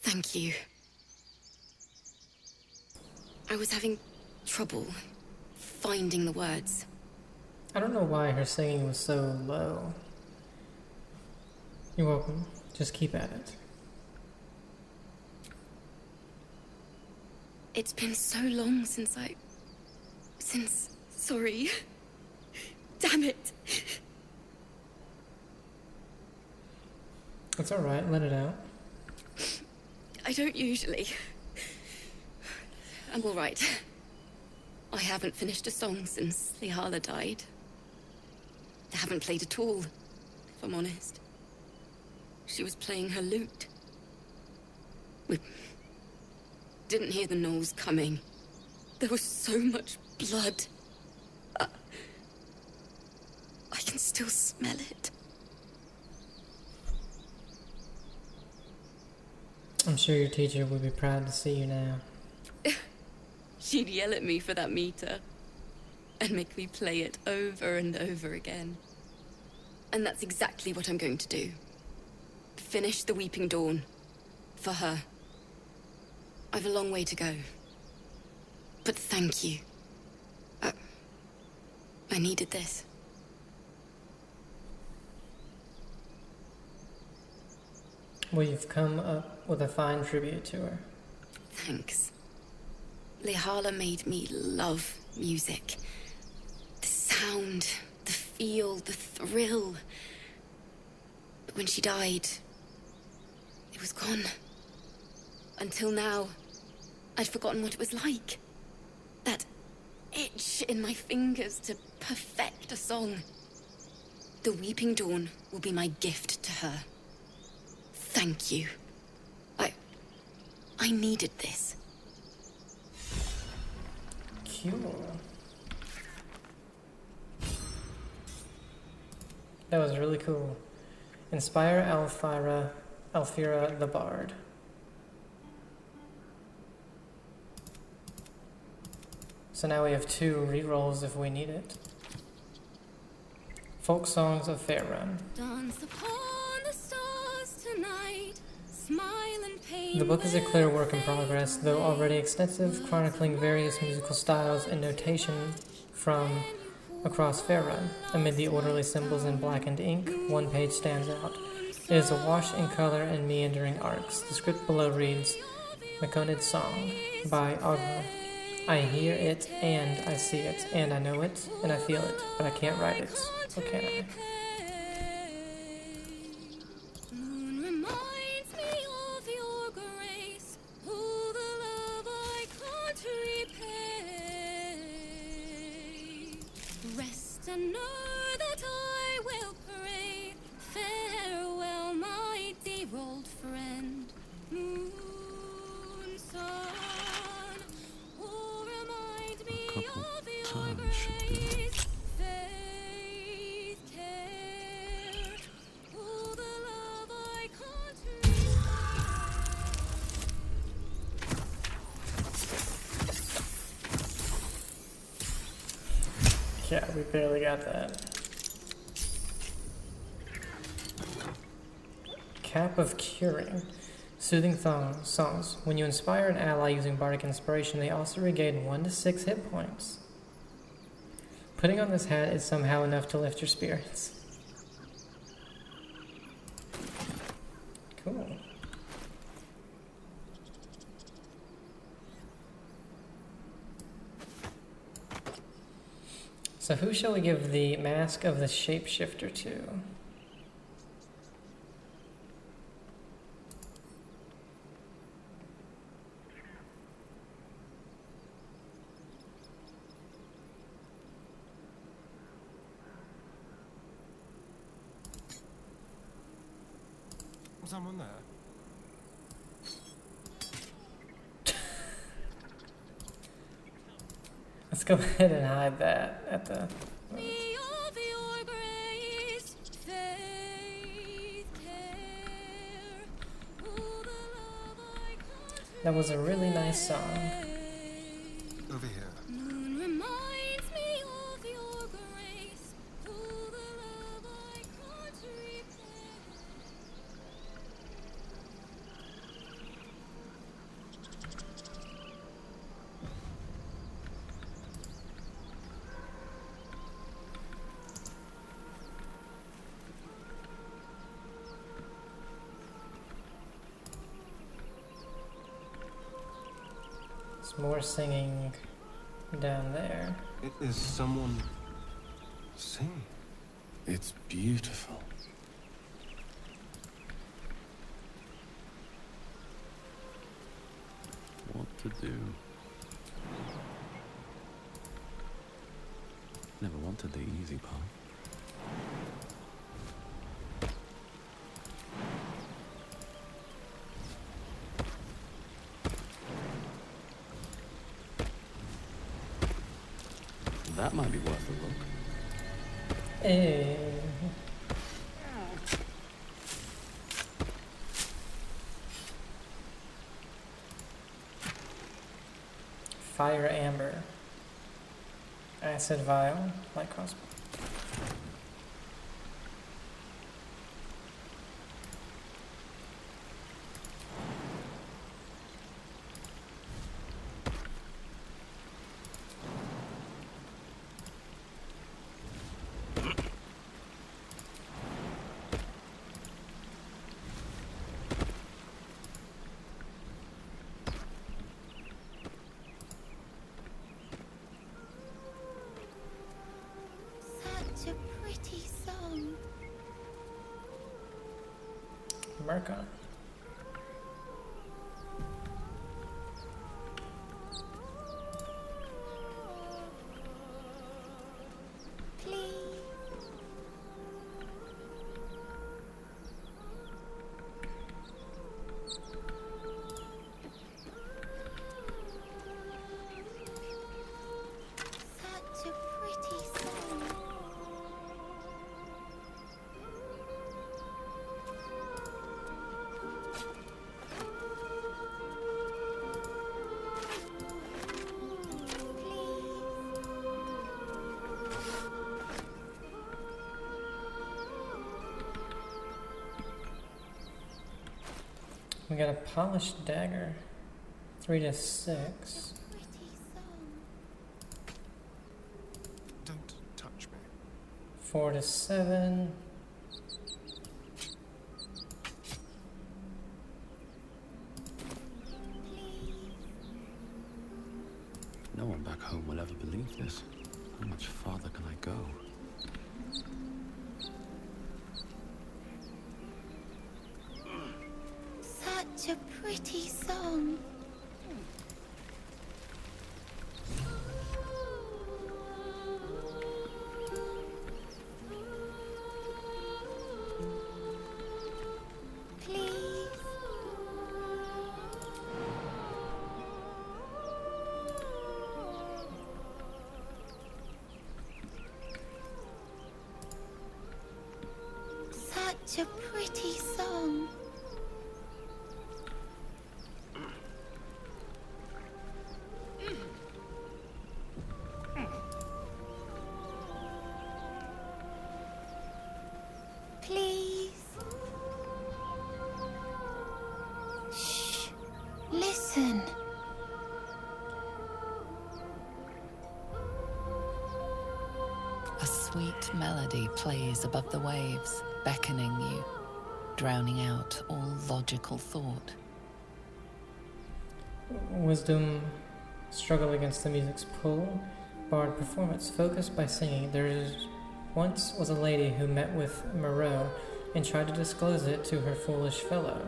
Thank you. I was having trouble finding the words. I don't know why her singing was so low. You're welcome. Just keep at it. It's been so long since sorry. Damn it. It's alright, let it out. I don't usually. I'm alright. I haven't finished a song since Lihala died. I haven't played at all, if I'm honest. She was playing her lute. We didn't hear the gnolls coming. There was so much blood. I can still smell it. I'm sure your teacher would be proud to see you now. She'd yell at me for that meter and make me play it over and over again. And that's exactly what I'm going to do. Finish the Weeping Dawn. For her. I've a long way to go. But thank you. I needed this. Well, you've come up with a fine tribute to her. Thanks. Lihala made me love music. The sound, the feel, the thrill. But when she died, it was gone. Until now, I'd forgotten what it was like. That itch in my fingers to perfect a song. The Weeping Dawn will be my gift to her. Thank you. I needed this. Cool. That was really cool. Inspire Alfira the Bard. So now we have 2 rerolls if we need it. Folk Songs of Faerun. Dance upon the stars tonight. Smile and pain. The book is a clear work in progress, though already extensive, chronicling various musical styles and notation from across Faerun. Amid the orderly symbols in blackened ink, one page stands out. It is awash in color and meandering arcs. The script below reads, Maconid's Song by Ogma. I hear it, and I see it, and I know it, and I feel it, but I can't write it. Or can I? Moon reminds me of your grace. Oh, the love I can't repay. Rest and know that I will pray. Farewell, my dear old friend. Moon, sun. Turn should do it. Faith, care, all the love I can't Yeah, we barely got that. Cap of Curing. Soothing songs. When you inspire an ally using Bardic Inspiration, they also regain 1 to 6 hit points. Putting on this hat is somehow enough to lift your spirits. Cool. So who shall we give the Mask of the Shapeshifter to? Someone there? Let's go ahead and hide that at the... That was a really nice song. Over here. Moon reminds me of your grace. Oh, the love I can't repay. There's more singing down there. Is someone singing? It's beautiful. What to do? Never wanted the easy part. That might be worth a look. Hey. Fire amber. Acid vial. Light crossbow. Such a pretty song. Merca. Such a pretty song. We got a polished dagger. 3 to 6. Don't touch me. 4 to 7. No one back home will ever believe this. How much farther can I go? Such a pretty song. Please. Such a pretty song. Please. Shh. Listen. A sweet melody plays above the waves, beckoning you, drowning out all logical thought. Wisdom. Struggle against the music's pull. Bard performance. Focused by singing. Once was a lady who met with Moreau and tried to disclose it to her foolish fellow.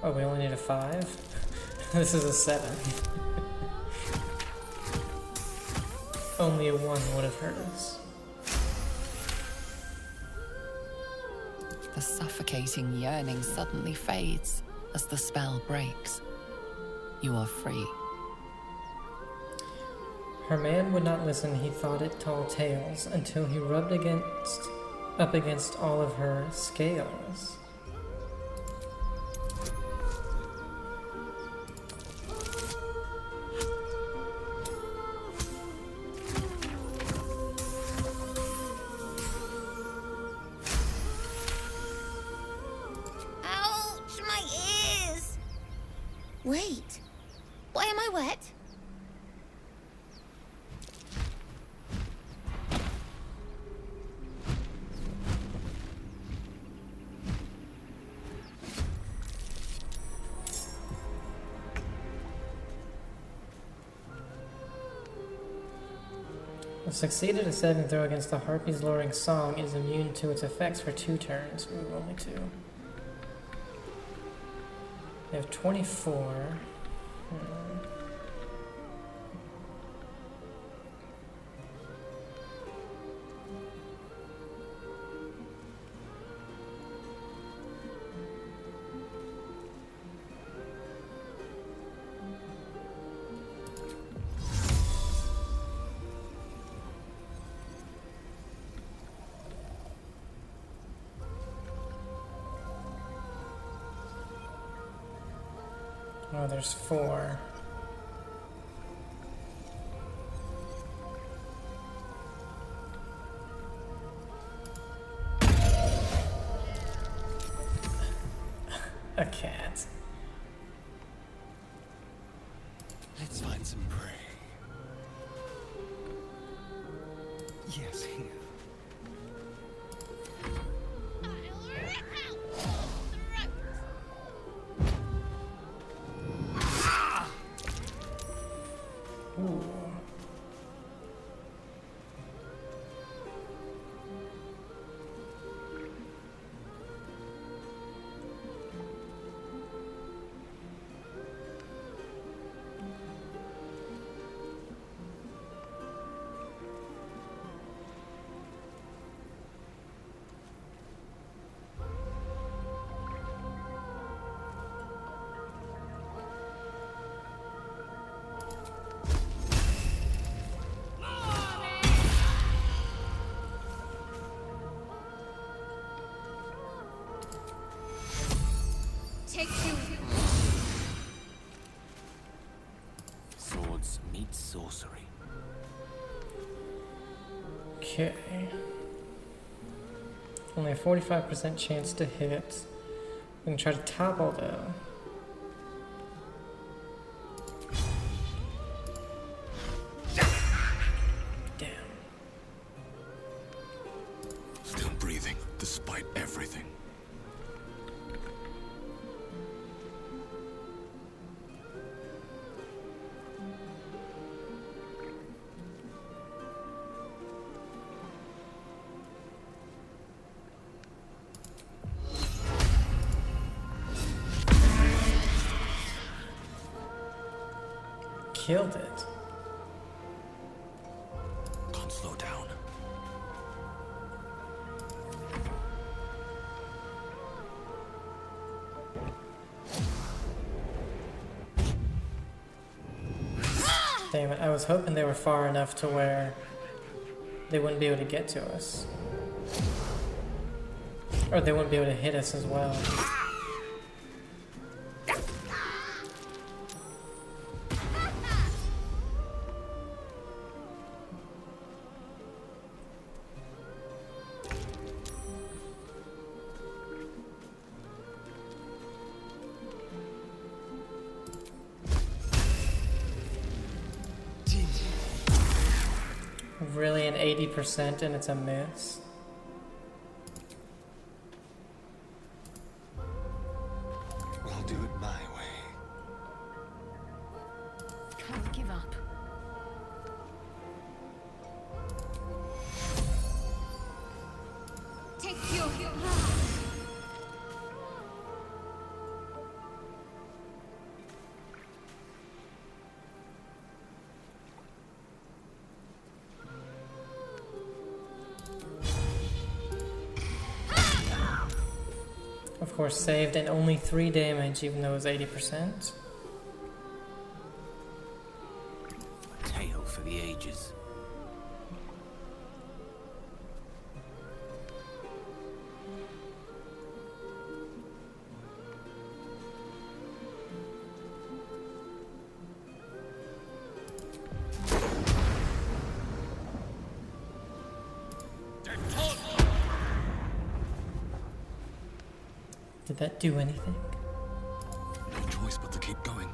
Oh, we only need a 5? This is a 7. Only a 1 would have hurt us. The suffocating yearning suddenly fades as the spell breaks. You are free. Her man would not listen. He thought it tall tales until he rubbed up against all of her scales. Ouch, my ears! Wait, why am I wet? Succeeded a saving throw against the Harpy's luring song is immune to its effects for 2 turns. Ooh, only 2. We have 24. Oh, there's 4. A cat. Let's find some prey. Yes, here. Ooh. Swords meet sorcery. Okay. Only a 45% chance to hit. We can try to topple though. Damn. Still breathing, despite everything. Killed it. Can't slow down. Damn it, I was hoping they were far enough to where they wouldn't be able to get to us. Or they wouldn't be able to hit us as well. Really, an 80% and it's a miss? I'll do it my way. Can't give up. Take your Of course, saved and only 3 damage, even though it was 80%. Tale for the ages. Did that do anything? No choice but to keep going.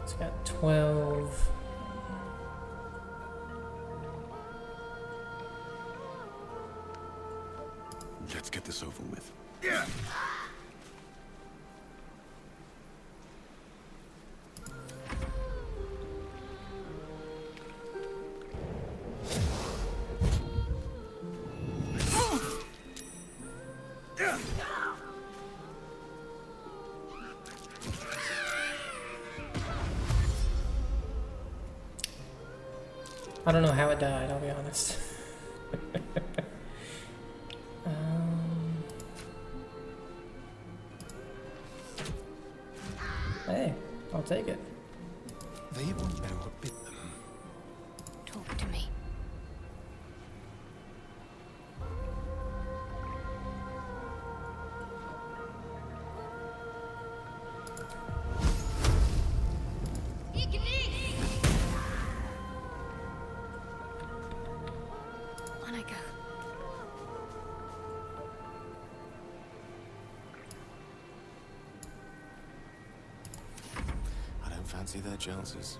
It's got 12. Let's get this over with. I don't know how it died, I'll be honest. Hey, I'll take it. They won't know what bit them. Talk to me. On I go. I don't fancy their chances.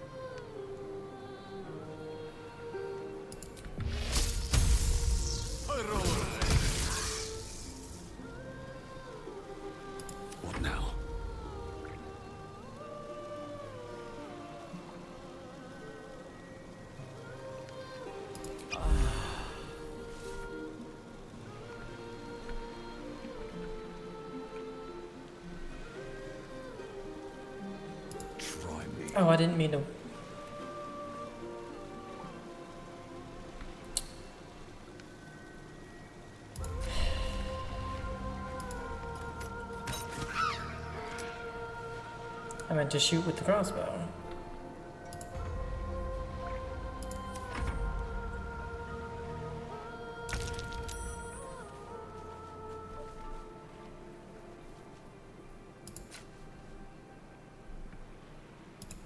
What now? Try me. Oh, I didn't mean to. I meant to shoot with the crossbow.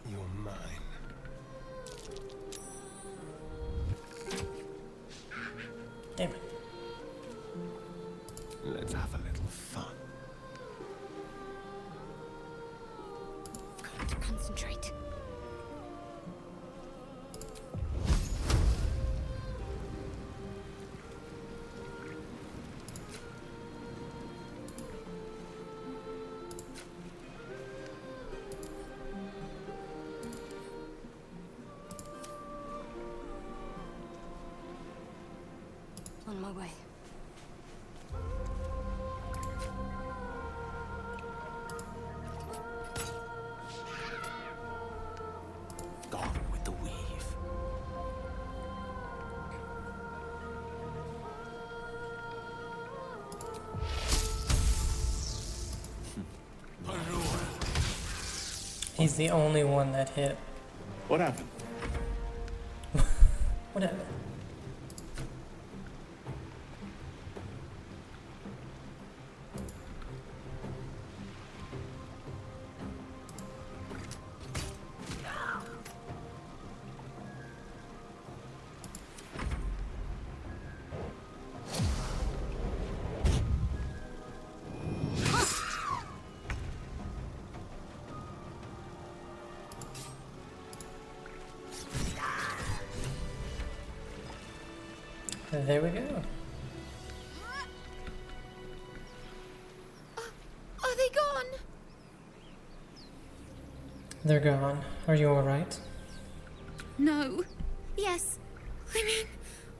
You're mine. Damn it. Let's have a little fun. Got to concentrate. On my way. Gone with the weave. He's the only one that hit. What happened? Whatever. There we go. Are they gone? They're gone. Are you alright? No. Yes. I mean,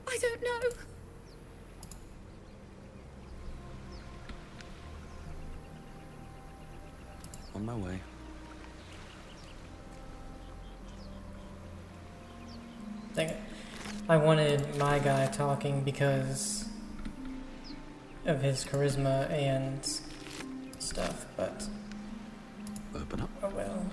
I don't know. On my way. Dang it. I wanted my guy talking because of his charisma and stuff, but Open up. oh well.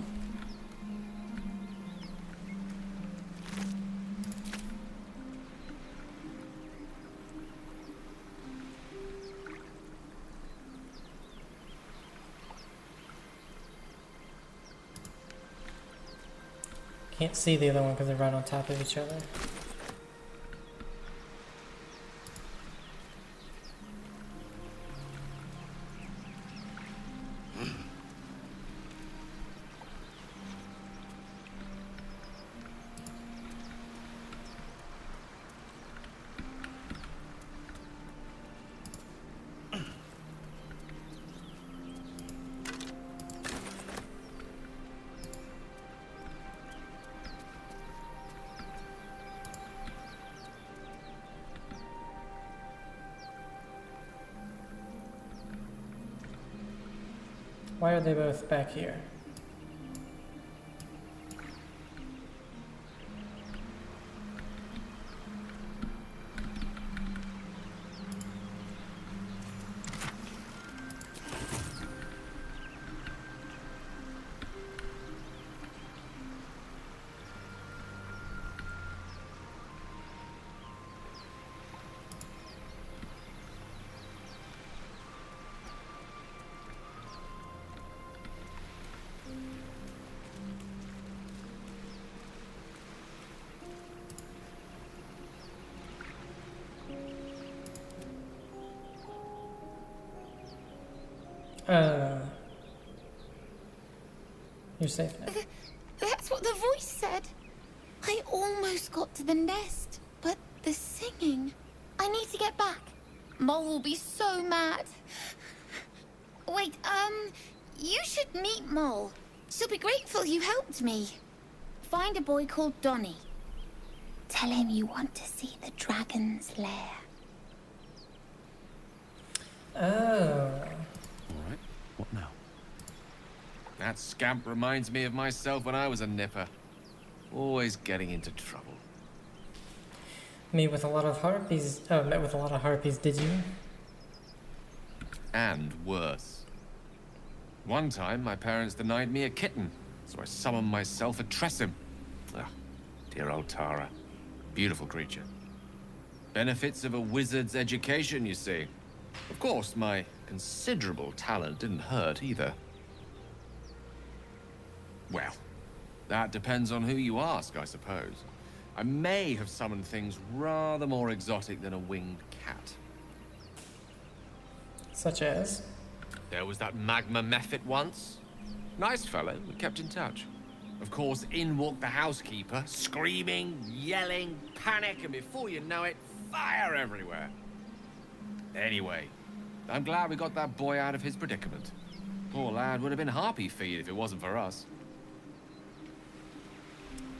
Can't see the other one because they're right on top of each other. Why are they both back here? You're safe now. That's what the voice said. I almost got to the nest, but the singing... I need to get back. Mole will be so mad. Wait, you should meet Mole. She'll be grateful you helped me. Find a boy called Donny. Tell him you want to see the dragon's lair. Oh. Alright, what now? That scamp reminds me of myself when I was a nipper. Always getting into trouble. Met with a lot of harpies. Oh, met with a lot of harpies, did you? And worse. One time, my parents denied me a kitten, so I summoned myself a Tressim. Ah, dear old Tara. Beautiful creature. Benefits of a wizard's education, you see. Of course, my considerable talent didn't hurt either. Well, that depends on who you ask, I suppose. I may have summoned things rather more exotic than a winged cat. Such as? There was that magma mephit once. Nice fellow, we kept in touch. Of course, in walked the housekeeper, screaming, yelling, panic, and before you know it, fire everywhere. Anyway, I'm glad we got that boy out of his predicament. Poor lad would have been harpy feed if it wasn't for us.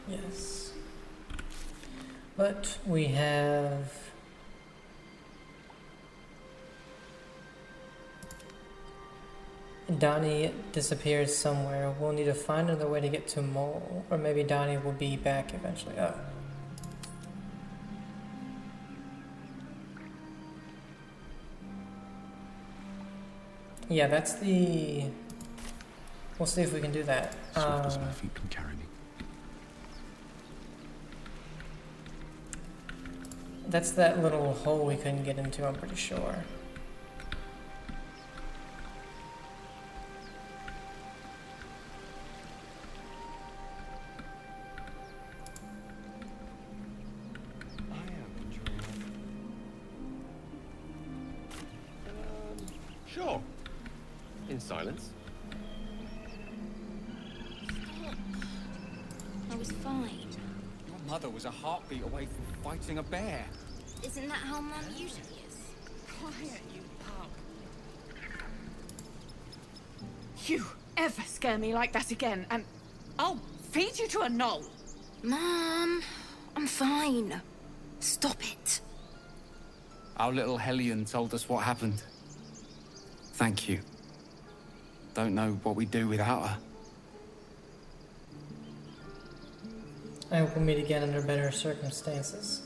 Yes. But we have... Donnie disappeared somewhere. We'll need to find another way to get to Mole. Or maybe Donnie will be back eventually. Oh. Yeah, that's the... We'll see if we can do that. Swift as my feet can carry me. That's that little hole we couldn't get into, I'm pretty sure. Sure. In silence. I was fine. Your mother was a heartbeat away from fighting a bear. Isn't that how Mum usually is? Quiet, you pup. You ever scare me like that again, and I'll feed you to a knoll. Mum, I'm fine. Stop it. Our little Hellion told us what happened. Thank you. Don't know what we'd do without her. I hope we'll meet again under better circumstances.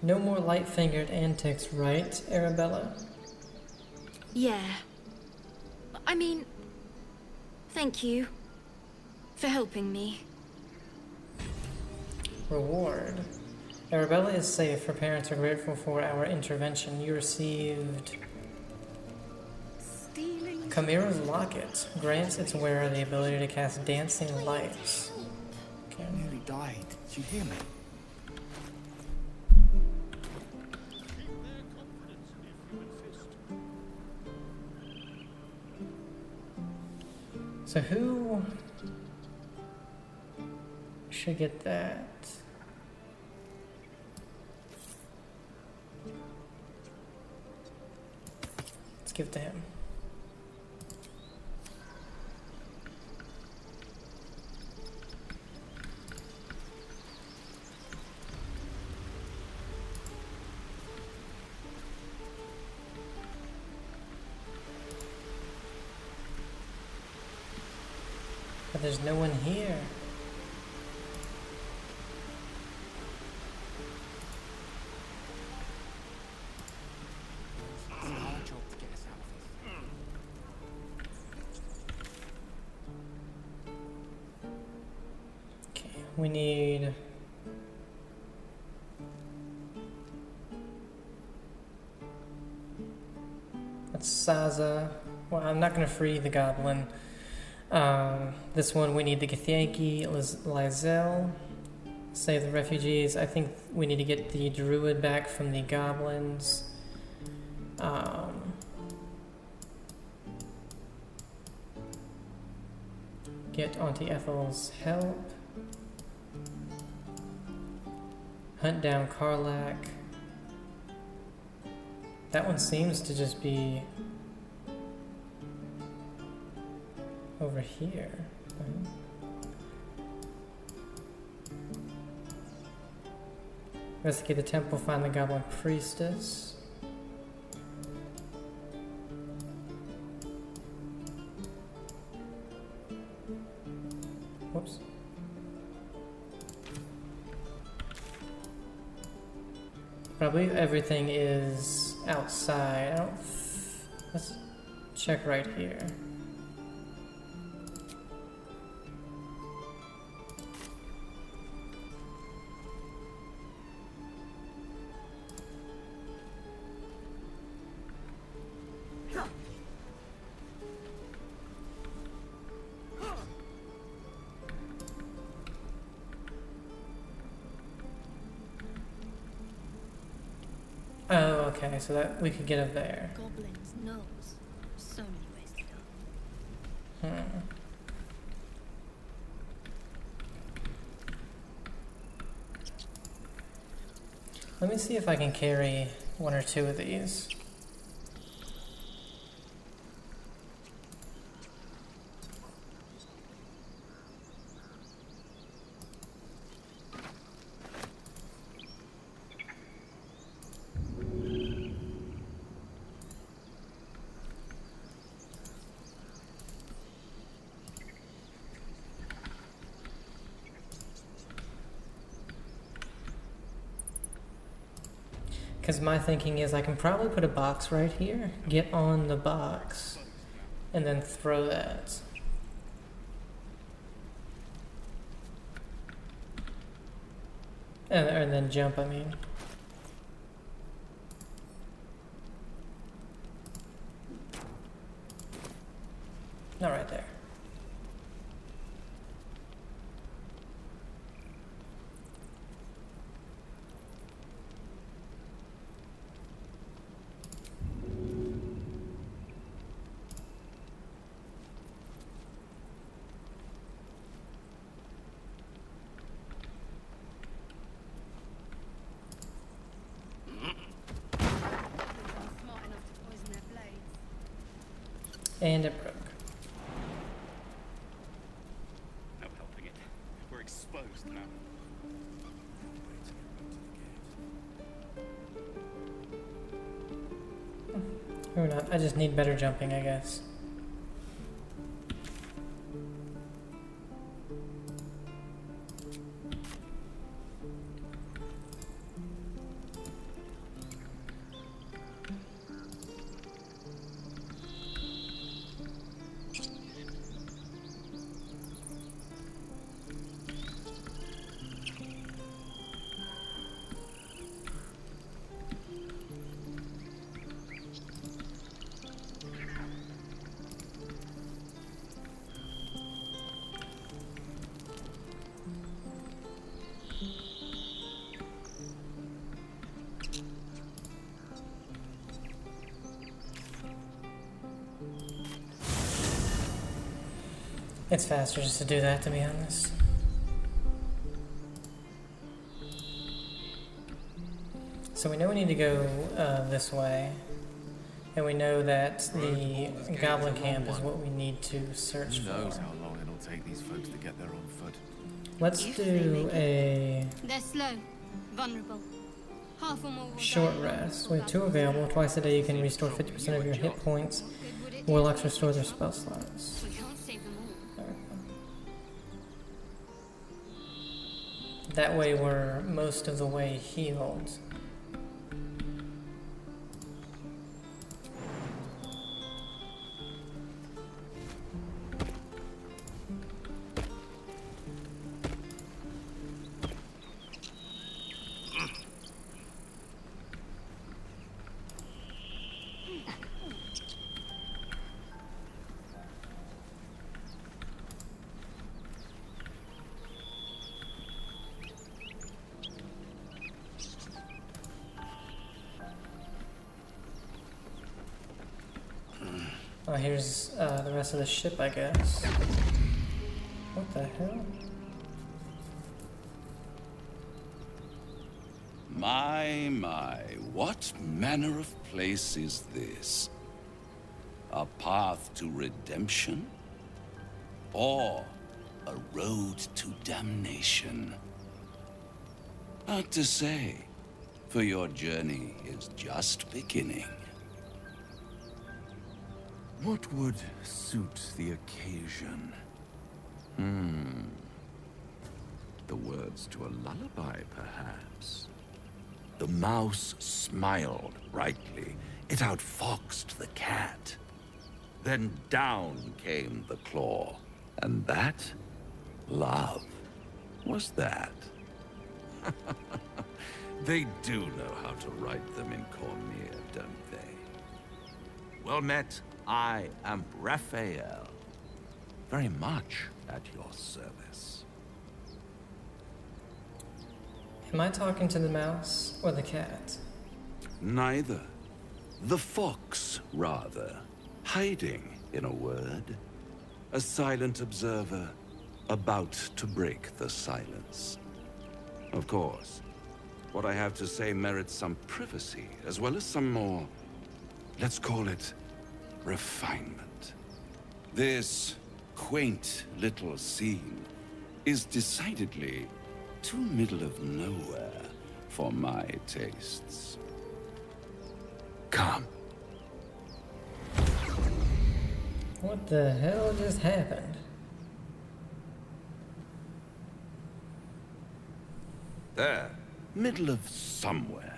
No more light-fingered antics, right, Arabella? Yeah. I mean, thank you for helping me. Reward. Arabella is safe. Her parents are grateful for our intervention. You received... Chimera's Locket. Grants its wearer the ability to cast dancing lights. Okay. I nearly died. Did you hear me? So who should get that? Let's give it to him. But there's no one here. Okay, we need... That's Saza. Well, I'm not going to free the goblin. This one we need the Githyanki, Lizel. Save the refugees. I think we need to get the druid back from the goblins. Get Auntie Ethel's help. Hunt down Karlak. That one seems to just be over here. Investigate the temple, find the goblin priestess. Whoops. But I believe everything is outside. I don't. Let's check right here. Oh, okay, so that we could get up there. Goblin's nose. So many ways to go. Let me see if I can carry one or two of these. Because my thinking is I can probably put a box right here, get on the box, and then throw that. And then jump, I mean. Not right there. And it broke. No helping it. We're exposed now. Or not. I just need better jumping, I guess. It's faster just to do that, to be honest. So we know we need to go this way, and we know that the goblin camp is what we need to search Who knows for. how long it'll take these folks to get there on foot. Let's do a They're slow, vulnerable. Half or more will short die. rest. We have 2 available. Twice a day you can restore 50% of your hit points. Warlocks restore their spell slots. We can't save them all. That way we're most of the way healed. Oh, here's the rest of the ship, I guess. What the hell? My, what manner of place is this? A path to redemption? Or a road to damnation? Hard to say, for your journey is just beginning. What would suit the occasion? The words to a lullaby, perhaps. The mouse smiled brightly. It outfoxed the cat. Then down came the claw. And that? Love. Was that? They do know how to write them in Cormier, don't they? Well met. I am Raphael. Very much at your service. Am I talking to the mouse or the cat? Neither. The fox, rather. Hiding, in a word. A silent observer, about to break the silence. Of course, what I have to say merits some privacy, as well as some more, let's call it, refinement. This quaint little scene is decidedly too middle of nowhere for my tastes. Come. What the hell just happened? There, middle of somewhere.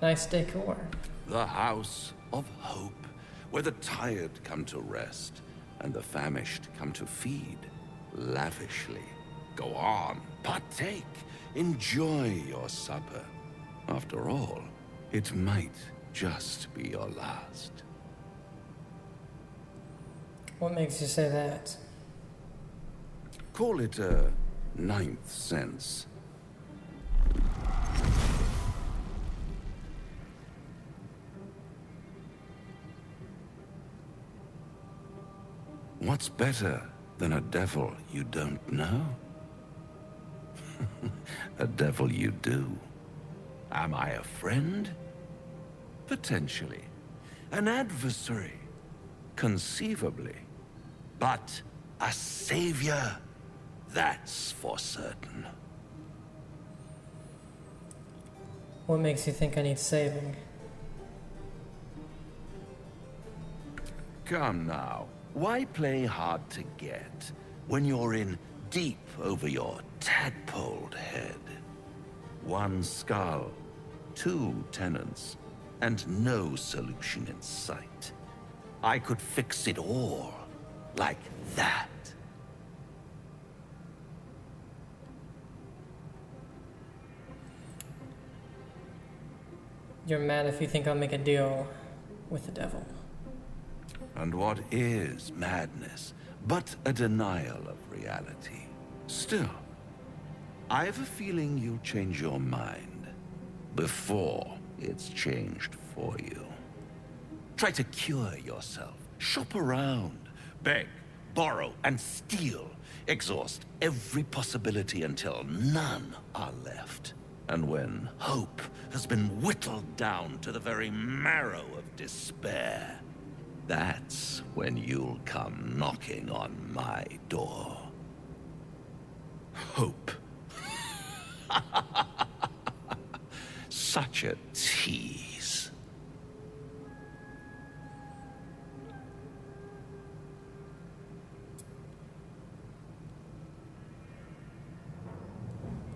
Nice decor. The House of Hope, where the tired come to rest and the famished come to feed lavishly. Go on, partake, enjoy your supper. After all, it might just be your last. What makes you say that? Call it a ninth sense. What's better than a devil you don't know? A devil you do. Am I a friend? Potentially. An adversary? Conceivably. But a savior? That's for certain. What makes you think I need saving? Come now. Why play hard to get when you're in deep over your tadpoled head? One skull, two tenants, and no solution in sight. I could fix it all, like that. You're mad if you think I'll make a deal with the devil. And what is madness but a denial of reality? Still, I have a feeling you'll change your mind before it's changed for you. Try to cure yourself, shop around, beg, borrow, and steal. Exhaust every possibility until none are left. And when hope has been whittled down to the very marrow of despair, that's when you'll come knocking on my door. Hope. Such a tease.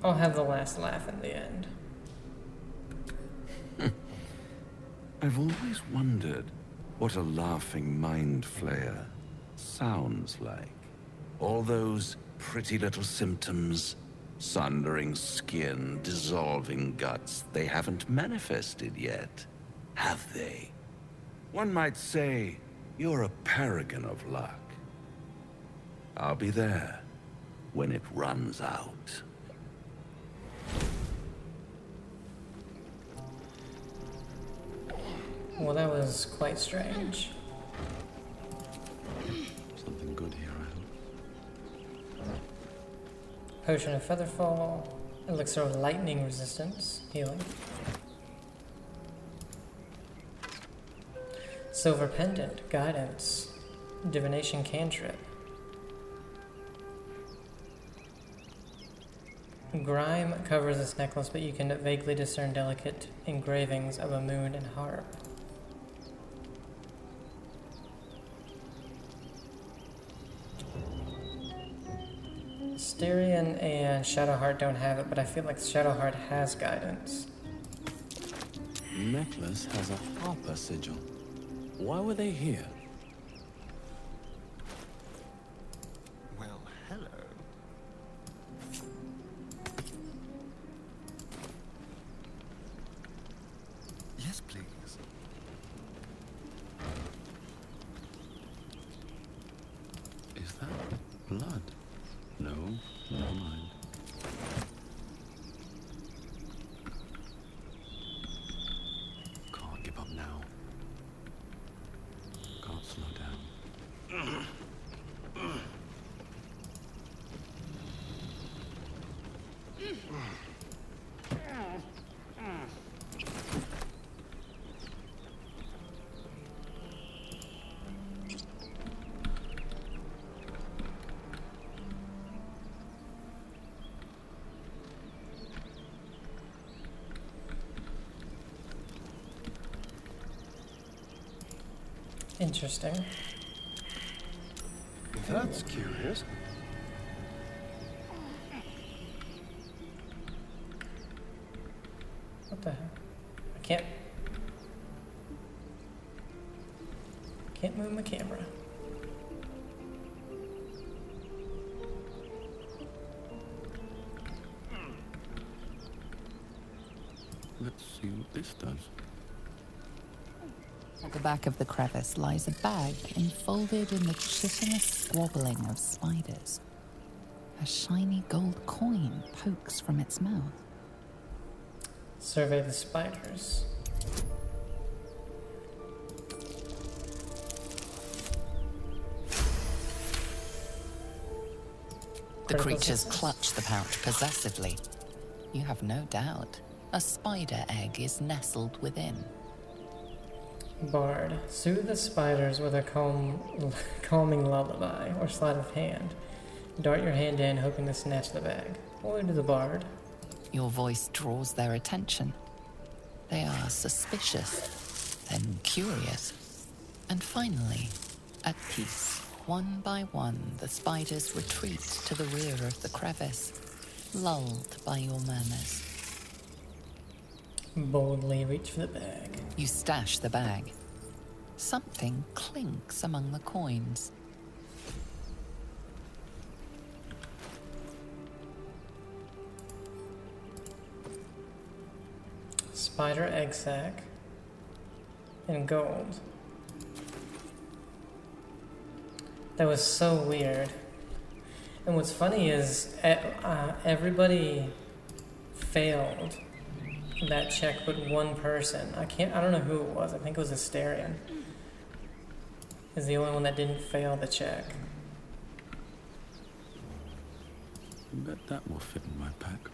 I'll have the last laugh in the end. I've always wondered what a laughing mind flayer sounds like. All those pretty little symptoms, sundering skin, dissolving guts, they haven't manifested yet, have they? One might say you're a paragon of luck. I'll be there when it runs out. Well, that was quite strange. Something good here, I hope. Potion of Featherfall, Elixir of Lightning Resistance, healing. Silver Pendant, Guidance, Divination Cantrip. Grime covers this necklace, but you can vaguely discern delicate engravings of a moon and harp. Styrian and Shadowheart don't have it, but I feel like Shadowheart has guidance. Necklace has a harper sigil. Why were they here? Well, hello. Yes, please. Is that blood? No, never mind. Can't give up now. Can't slow down. Interesting. That's curious. What the hell? I can't move my camera. Let's see what this does. At the back of the crevice lies a bag enfolded in the chitinous squabbling of spiders. A shiny gold coin pokes from its mouth. Survey the spiders. The creatures clutch the pouch possessively. You have no doubt. A spider egg is nestled within. Bard. Soothe the spiders with a calming lullaby or sleight of hand. Dart your hand in, hoping to snatch the bag. Or to the bard. Your voice draws their attention. They are suspicious, then curious, and finally, at peace. One by one, the spiders retreat to the rear of the crevice, lulled by your murmurs. Boldly reach for the bag. You stash the bag. Something clinks among the coins. Spider egg sac. And gold. That was so weird. And what's funny is everybody failed that check but one person. I don't know who it was. I think it was Asterion. Is the only one that didn't fail the check. Bet that will fit in my pack.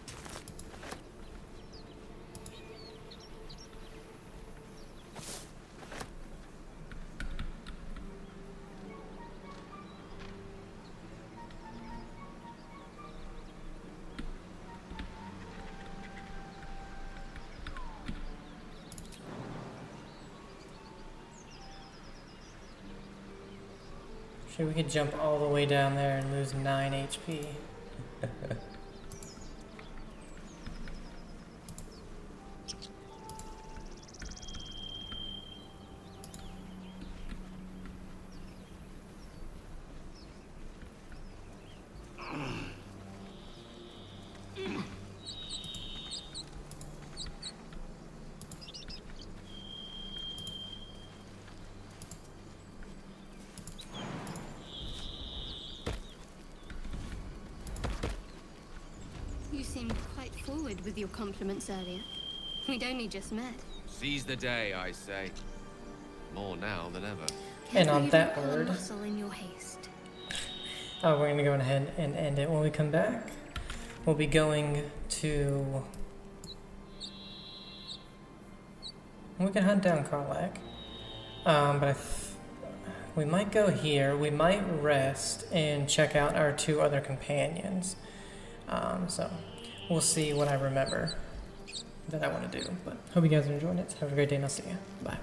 Sure, we could jump all the way down there and lose 9 HP. quite forward with your compliments earlier. We'd only just met. Seize the day, I say. More now than ever. And on that word, Muscle in your haste. we're going to go ahead and end it. When we come back, we'll be going to... We can hunt down Karlach. But we might go here. We might rest and check out our 2 other companions. So we'll see what I remember that I want to do. But hope you guys are enjoying it. Have a great day and I'll see you. Bye.